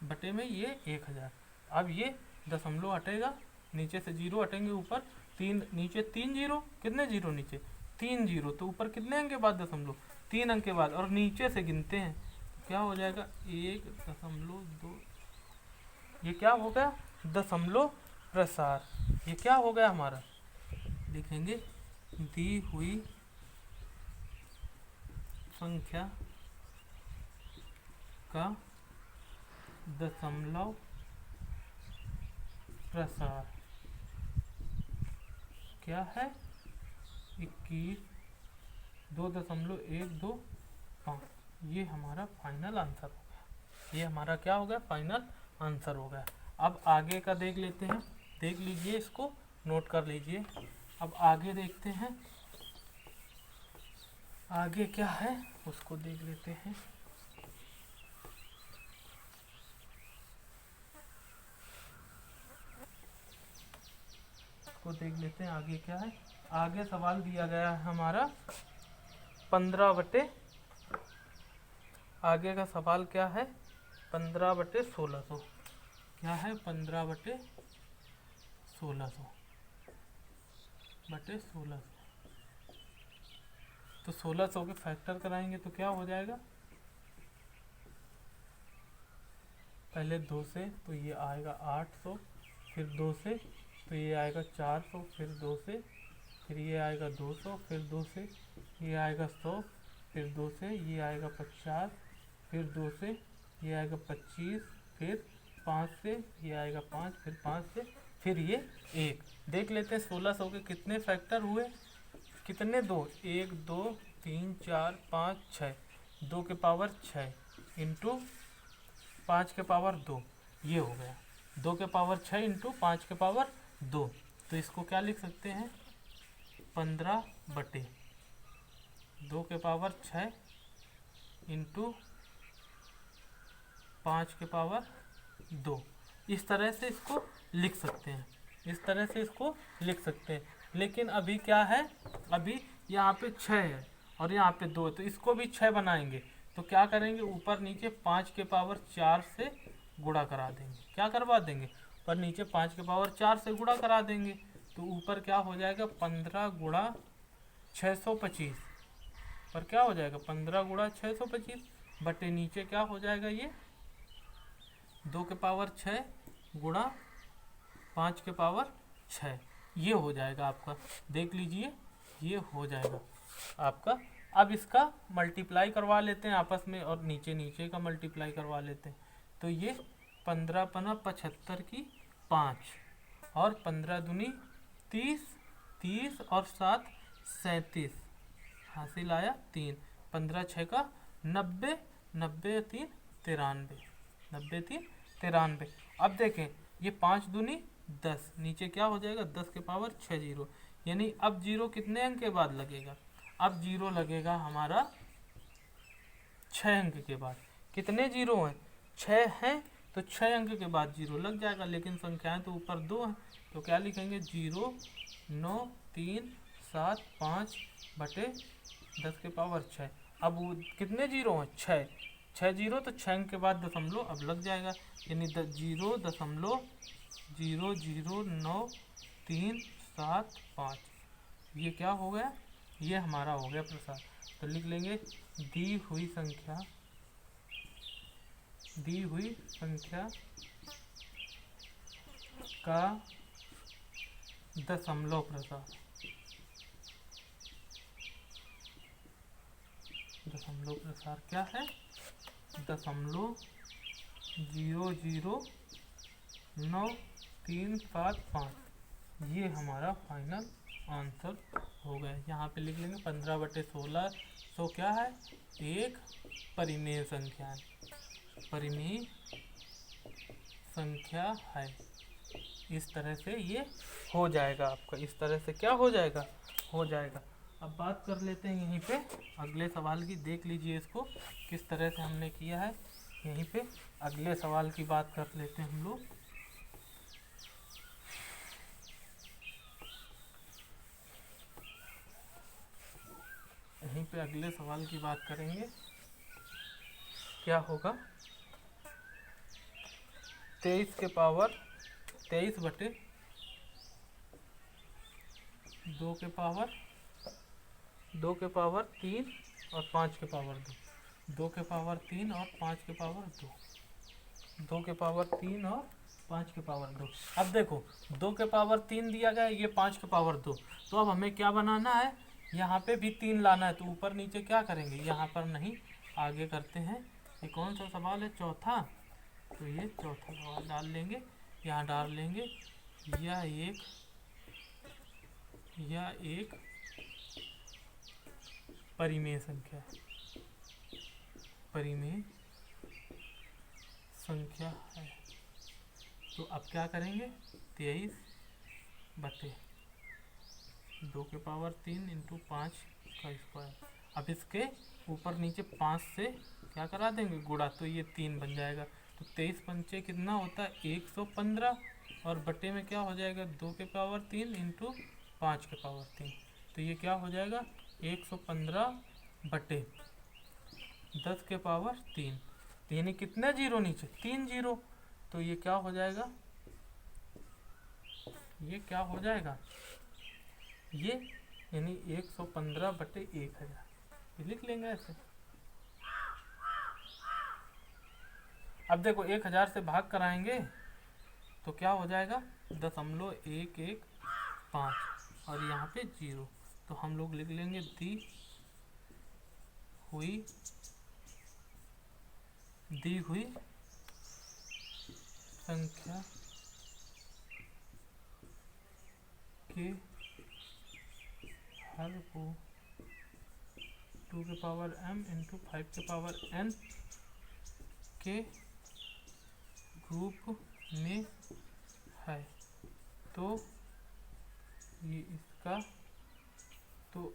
बटे में ये 1000। अब ये दशमलव हटेगा, नीचे से जीरो हटेंगे, ऊपर 3, नीचे 3 जीरो, कितने जीरो नीचे 3 जीरो, तो ऊपर कितने अंक के बाद दशमलव 3 अंक के बाद, और नीचे से गिनते हैं तो क्या हो जाएगा 1.2, ये क्या हो गया दशमलव प्रसार, ये क्या हो गया हमारा, लिखेंगे दी हुई संख्या का दशमलव प्रसार क्या है 2.125, ये हमारा फाइनल आंसर हो गया, ये हमारा क्या हो गया फाइनल आंसर हो गया। अब आगे का देख लेते हैं, देख लीजिए, इसको नोट कर लीजिए। अब आगे देखते हैं, आगे क्या है उसको देख लेते हैं। को देख लेते हैं आगे क्या है। आगे सवाल दिया गया है हमारा 15/8, आगे का सवाल क्या है, 15/1600 क्या है, 15/1600 तो 1600 के फैक्टर कराएंगे तो क्या हो जाएगा, पहले 2 से तो ये आएगा 800, फिर 2 से तो ये आएगा 400, फिर 2 से फिर ये आएगा 200, फिर 2 से ये आएगा 100, फिर 2 से ये आएगा 50, फिर 2 से ये आएगा 25, फिर 5 से ये आएगा 5, फिर 5 से फिर ये 1। देख लेते हैं 1600 के कितने फैक्टर हुए, कितने, 2, 1 2 3 4 5 6, 2 के पावर 6 इंटू 5 के पावर 2, ये हो गया 2 के पावर 6 इंटू 5 के पावर 2। तो इसको क्या लिख सकते हैं, 15/2 के पावर 6 इंटू 5 के पावर 2। इस तरह से इसको लिख सकते हैं, इस तरह से इसको लिख सकते हैं। लेकिन अभी क्या है, अभी यहाँ पे 6 है और यहाँ पे 2 है, तो इसको भी 6 बनाएंगे। तो क्या करेंगे, ऊपर नीचे 5 के पावर 4 से गुणा करा देंगे। क्या करवा देंगे, ऊपर नीचे 5 के पावर 4 से गुणा करा देंगे। तो ऊपर क्या हो जाएगा, 15 गुणा 625 पर क्या हो जाएगा, 15 गुणा 625 बटे नीचे क्या हो जाएगा, ये 2 के पावर 6 गुणा 5 के पावर 6, ये हो जाएगा आपका। देख लीजिए ये हो जाएगा आपका। अब इसका मल्टीप्लाई करवा लेते हैं आपस में और नीचे नीचे का मल्टीप्लाई करवा लेते हैं। तो ये 15 पना 75 की 5 और 15 दूनी 30, 30 और 7 37, हासिल आया 3, 15 6 का 90, 90 3 93, 90 3 93। अब देखें ये 5 दूनी 10, नीचे क्या हो जाएगा 10 के पावर 6 जीरो, यानी अब जीरो कितने अंक के बाद लगेगा, अब जीरो लगेगा हमारा 6 अंक के बाद। कितने जीरो हैं, 6 हैं, तो 6 अंक के बाद जीरो लग जाएगा। लेकिन संख्याएं तो ऊपर 2 हैं, तो क्या लिखेंगे 0 9 3 7 5 बटे 10 के पावर 6। अब वो कितने जीरो हैं, 6, 6 जीरो, तो 6 अंक के बाद दशमलव अब लग जाएगा, यानी 0.00937 ये क्या हो गया, ये हमारा हो गया प्रसार। तो लिख लेंगे दी हुई संख्या का दशमलव प्रसार, दशमलव प्रसार क्या है, 0.00937 ये हमारा फाइनल आंसर हो गया। यहाँ पे लिख लेंगे 15/1600 क्या है, एक परिमेय संख्या है, परिमेय संख्या है। इस तरह से ये हो जाएगा आपका, इस तरह से क्या हो जाएगा, हो जाएगा। अब बात कर लेते हैं यहीं पे अगले सवाल की। देख लीजिए इसको किस तरह से हमने किया है। यहीं पे अगले सवाल की बात कर लेते हैं हम लोग। यहीं पे अगले सवाल की बात करेंगे। क्या होगा, 23 के पावर 23 बटे 2 के पावर 3 और 5 के पावर 2, 2 के पावर 3 और 5 के पावर 2, 2 के पावर 3 और 5 के पावर 2। अब देखो 2 के पावर 3 दिया गया, ये 5 के पावर 2, तो अब हमें क्या बनाना है, यहाँ पे भी 3 लाना है। तो ऊपर नीचे क्या करेंगे, यहाँ पर नहीं, आगे करते हैं। ये कौन सा सवाल है, चौथा, तो ये चौथा सवाल डाल लेंगे, यहाँ डाल लेंगे। यह एक परिमेय संख्या है, परिमेय संख्या है। तो अब क्या करेंगे, 23 बटे 2 के पावर 3 इंटू 5 का स्क्वायर। अब इसके ऊपर नीचे 5 से क्या करा देंगे, गुणा, तो ये 3 बन जाएगा। तो 23 पंचे कितना होता है, 115, और बटे में क्या हो जाएगा, 2 के पावर 3 इंटू 5 के पावर 3। तो ये क्या हो जाएगा, 115 बटे 10 के पावर 3, यानी कितने जीरो नीचे, 3 जीरो। तो ये क्या हो जाएगा, ये क्या हो जाएगा, ये यानी 115/1000, ये लिख लेंगे ऐसे। अब देखो 1000 से भाग कराएंगे तो क्या हो जाएगा, 0.115 और यहाँ पे 0। तो हम लोग लिख लेंगे दी हुई संख्या के हर को 2 के पावर m इंटू 5 के पावर n के रूप में है। तो ये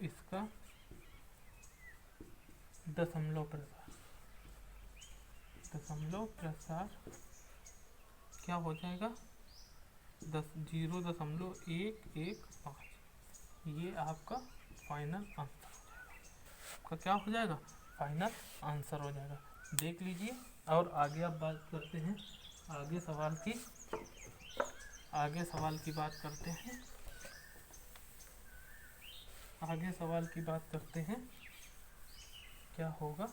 इसका दशमलव प्रसार क्या हो जाएगा, 0.115। ये आपका फाइनल आंसर हो जाएगा, आपका क्या हो जाएगा, फाइनल आंसर हो जाएगा। देख लीजिए। और आगे अब बात करते हैं, आगे सवाल की बात करते हैं। आगे सवाल की बात करते हैं, क्या होगा।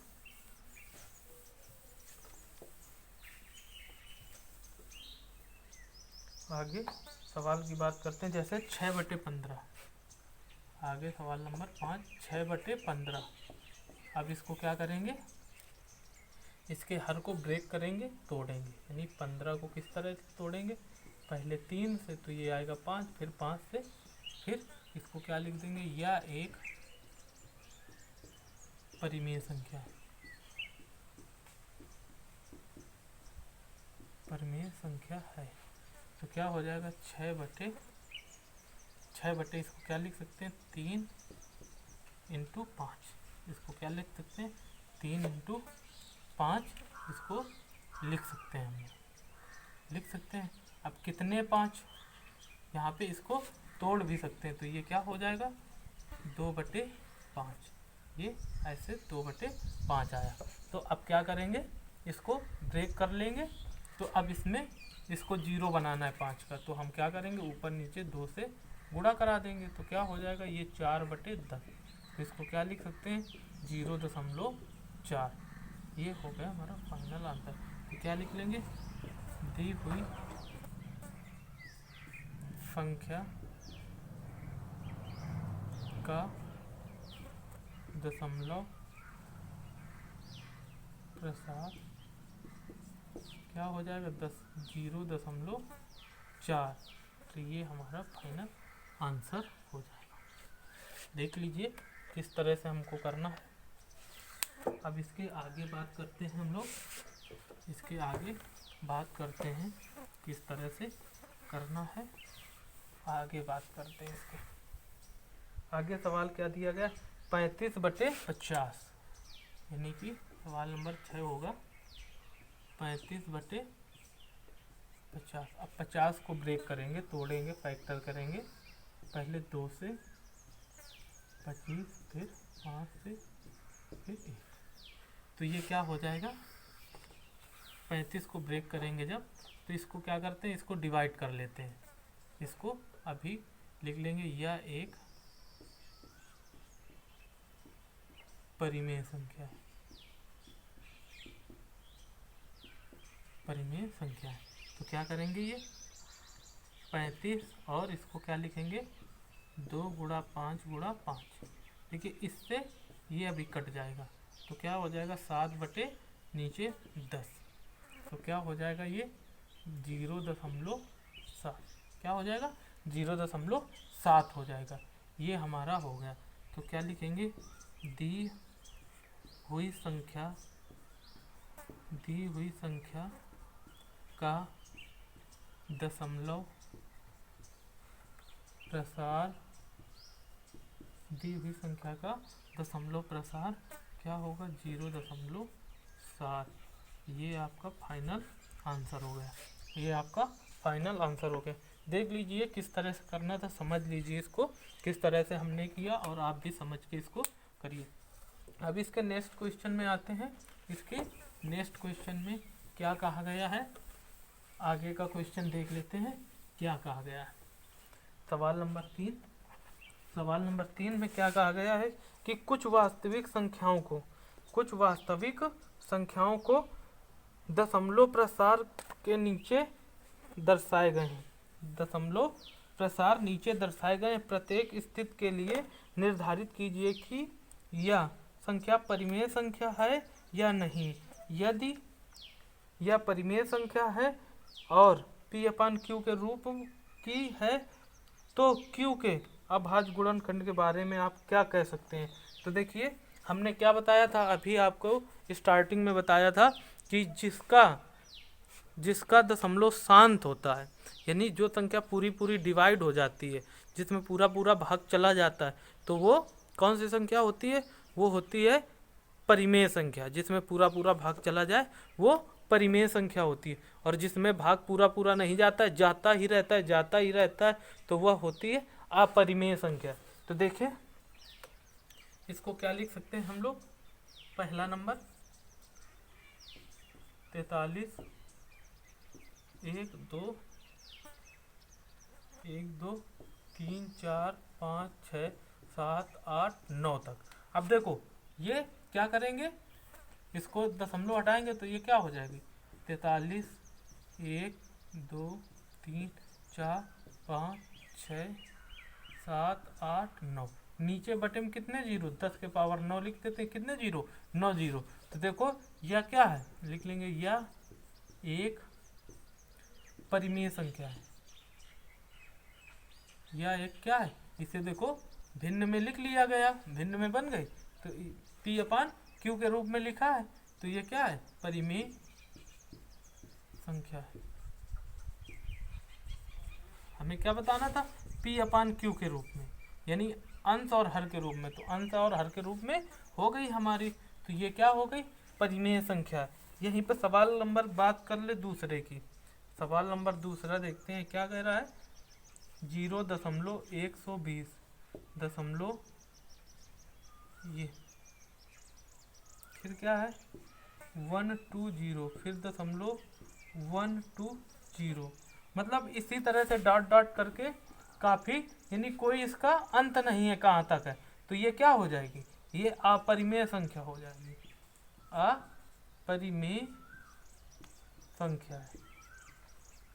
आगे सवाल की बात करते हैं, जैसे 6/15। आगे सवाल नंबर 5, 6/15। अब इसको क्या करेंगे, इसके हर को ब्रेक करेंगे, तोड़ेंगे। यानी 15 को किस तरह से तोड़ेंगे, पहले 3 से तो ये आएगा 5, फिर 5 से, फिर इसको क्या लिख देंगे, या एक परिमेय संख्या है, परिमेय संख्या है। तो क्या हो जाएगा, 6/6 इसको क्या लिख सकते हैं, 3 इंटू 5। इसको क्या लिख सकते हैं, 3 इंटू 5 इसको लिख सकते हैं, हम लिख सकते हैं। अब कितने 5, यहाँ पे इसको तोड़ भी सकते हैं। तो ये क्या हो जाएगा, 2/5। ये ऐसे 2/5 आया। तो अब क्या करेंगे, इसको ब्रेक कर लेंगे। तो अब इसमें इसको 0 बनाना है 5 का। तो हम क्या करेंगे, ऊपर नीचे 2 से गुणा करा देंगे। तो क्या हो जाएगा, ये 4/10। तो इसको क्या लिख सकते हैं, 0.4। ये हो गया हमारा फाइनल आंसर। तो क्या लिख लेंगे, दी हुई संख्या का दशमलव प्रसार क्या हो जाएगा, 0.4। तो ये हमारा फाइनल आंसर हो जाएगा। देख लीजिए किस तरह से हमको करना है। अब इसके आगे बात करते हैं हम लोग, इसके आगे बात करते हैं किस तरह से करना है। आगे बात करते हैं इसके आगे। सवाल क्या दिया गया, 35/50, यानी कि सवाल नंबर 6 होगा 35/50। अब 50 को ब्रेक करेंगे, तोड़ेंगे, फैक्टर करेंगे। पहले 2 से 25, फिर 5 से, फिर 1। तो ये क्या हो जाएगा, 35 को ब्रेक करेंगे जब, तो इसको क्या करते हैं, इसको डिवाइड कर लेते हैं। इसको अभी लिख लेंगे, यह एक परिमेय संख्या है, परिमेय संख्या है। तो क्या करेंगे, ये 35 और इसको क्या लिखेंगे, 2 × 5 × 5। देखिए इससे ये अभी कट जाएगा। तो क्या हो जाएगा, 7/10। तो क्या हो जाएगा, ये 0.7। क्या हो जाएगा, 0.7 हो जाएगा। ये हमारा हो गया। तो क्या लिखेंगे, दी हुई संख्या का दशमलव प्रसार, दी हुई संख्या का दशमलव प्रसार क्या होगा, 0.7। ये आपका फाइनल आंसर हो गया। ये आपका फाइनल आंसर हो गया। देख लीजिए किस तरह से करना था, समझ लीजिए इसको किस तरह से हमने किया, और आप भी समझ के इसको करिए। अब इसके नेक्स्ट क्वेश्चन में आते हैं। इसके नेक्स्ट क्वेश्चन में क्या कहा गया है, आगे का क्वेश्चन देख लेते हैं क्या कहा गया है। सवाल नंबर 3, सवाल नंबर 3 में क्या कहा गया है कि कुछ वास्तविक संख्याओं को दशमलव प्रसार के नीचे दर्शाए गए हैं। दशमलव प्रसार नीचे दर्शाए गए प्रत्येक स्थिति के लिए निर्धारित कीजिए कि यह संख्या परिमेय संख्या है या नहीं। यदि यह परिमेय संख्या है और P/Q के रूप की है तो Q के अभाज्य गुणनखंड के बारे में आप क्या कह सकते हैं। तो देखिए हमने क्या बताया था, अभी आपको स्टार्टिंग में बताया था कि जिसका दशमलव शांत होता है, यानी जो संख्या पूरी पूरी डिवाइड हो जाती है, जिसमें पूरा पूरा भाग चला जाता है, तो वो कौन सी संख्या होती है, वो होती है परिमेय संख्या। जिसमें पूरा पूरा भाग चला जाए वो परिमेय संख्या होती है, और जिसमें भाग पूरा पूरा नहीं जाता है, जाता ही रहता है, तो वह होती है अपरिमेय संख्या। तो देखिए इसको क्या लिख सकते हैं हम लोग। पहला नंबर 43, 1 2 3 4 5 6 7 8 9 तक। अब देखो ये क्या करेंगे, इसको दशमलव हटाएंगे तो ये क्या हो जाएगी, 43, 1 2 3 4 5 6 7 8 9। नीचे बटे में कितने जीरो, 10 के पावर 9 लिख देते हैं, कितने जीरो, 9 जीरो। तो देखो यह क्या है, लिख लेंगे यह एक परिमेय संख्या है। यह एक क्या है, इसे देखो भिन्न में लिख लिया गया, भिन्न में बन गई, तो P/Q के रूप में लिखा है, तो ये क्या है, परिमेय संख्या है। हमें क्या बताना था, P/Q के रूप में, यानी अंश और हर के रूप में। तो अंश और हर के रूप में हो गई हमारी, तो ये क्या हो गई, परिमेय संख्या। यहीं पर सवाल नंबर बात कर ले दूसरे की। सवाल नंबर दूसरा देखते हैं क्या कह रहा है, 0.120 दशमलव, ये फिर क्या है 120, फिर दशमलव 120, मतलब इसी तरह से डॉट डॉट करके काफ़ी, यानी कोई इसका अंत नहीं है कहाँ तक है। तो ये क्या हो जाएगी, ये अपरिमेय संख्या हो जाएगी, अपरिमेय संख्या है।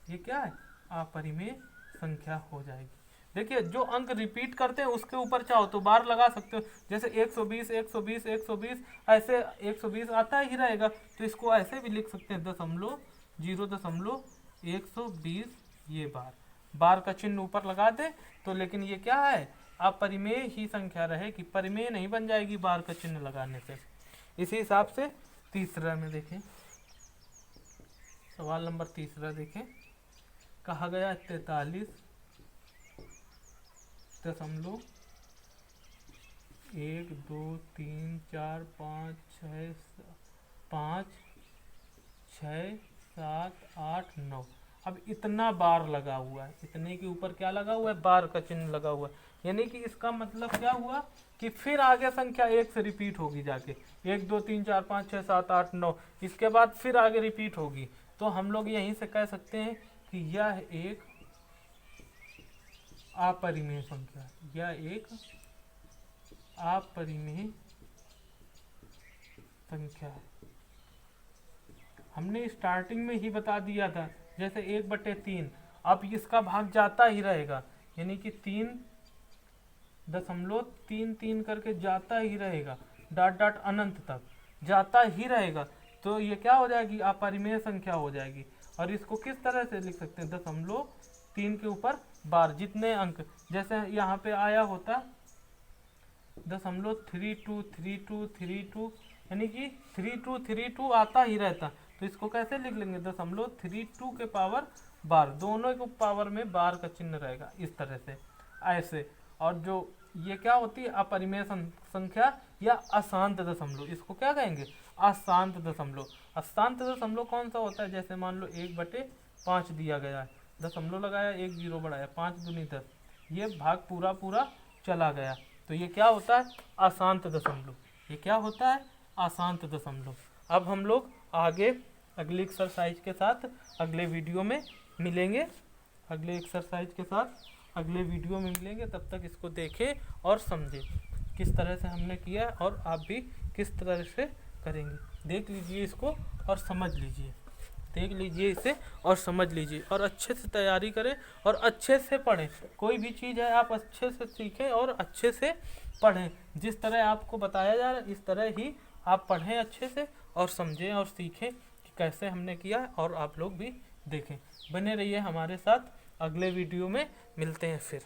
ये क्या है, अपरिमेय संख्या हो जाएगी। देखिए जो अंक रिपीट करते हैं उसके ऊपर चाहो तो बार लगा सकते हो, जैसे 120 120 120, ऐसे 120 आता ही रहेगा, तो इसको ऐसे भी लिख सकते हैं 0.120, ये बार का चिन्ह ऊपर लगा दे तो, लेकिन ये क्या है, अपरिमेय ही संख्या रहेगी, परिमेय नहीं बन जाएगी बार का चिन्ह लगाने से। इसी हिसाब से तीसरा में देखें, सवाल नंबर तीसरा देखें, कहा गया 43.1 2 3 4 5 6 7 8 9। अब इतना बार लगा हुआ है, इतने के ऊपर क्या लगा हुआ है, बार का चिन्ह लगा हुआ है, यानी कि इसका मतलब क्या हुआ कि फिर आगे संख्या 1 से रिपीट होगी जाके, 1 2 3 4 5 6 7 8 9, इसके बाद फिर आगे रिपीट होगी। तो हम लोग यहीं से कह सकते हैं कि यह एक अपरिमेय संख्या है, यह एक अपरिमेय संख्या है। हमने स्टार्टिंग में ही बता दिया था, जैसे 1/3, अब इसका भाग जाता ही रहेगा, यानी कि 3.33 करके जाता ही रहेगा, डॉट डॉट अनंत तक जाता ही रहेगा, तो ये क्या हो जाएगी, अपरिमेय संख्या हो जाएगी। और इसको किस तरह से लिख सकते हैं, 0.3 के ऊपर बार, जितने अंक, जैसे यहाँ पे आया होता 0.323232, यानी कि 3232 आता ही रहता, तो इसको कैसे लिख लेंगे, 0.32 के पावर बार, दोनों के पावर में बार का चिन्ह रहेगा इस तरह से, ऐसे। और जो ये क्या होती है, अपरिमेय संख्या या अशांत दशमलव, इसको क्या कहेंगे, अशांत दशमलव। अशांत दशमलव कौन सा होता है, जैसे मान लो 1/5 दिया गया है, दशमलव लगाया, 1 0 बढ़ाया, 5 दूनी 10, ये भाग पूरा पूरा चला गया, तो ये क्या होता है, अशांत दशमलव। ये क्या होता है? अशांत दशमलव। अब हम लोग आगे अगली एक्सरसाइज के साथ अगले वीडियो में मिलेंगे, अगले एक्सरसाइज के साथ अगले वीडियो में मिलेंगे। तब तक इसको देखें और समझें किस तरह से हमने किया और आप भी किस तरह से करेंगे। देख लीजिए इसको और समझ लीजिए, देख लीजिए इसे और समझ लीजिए, और अच्छे से तैयारी करें और अच्छे से पढ़ें। कोई भी चीज़ है आप अच्छे से सीखें और अच्छे से पढ़ें। जिस तरह आपको बताया जा रहा है इस तरह ही आप पढ़ें अच्छे से और समझें और सीखें कि कैसे हमने किया, और आप लोग भी देखें। बने रहिए हमारे साथ, अगले वीडियो में मिलते हैं फिर।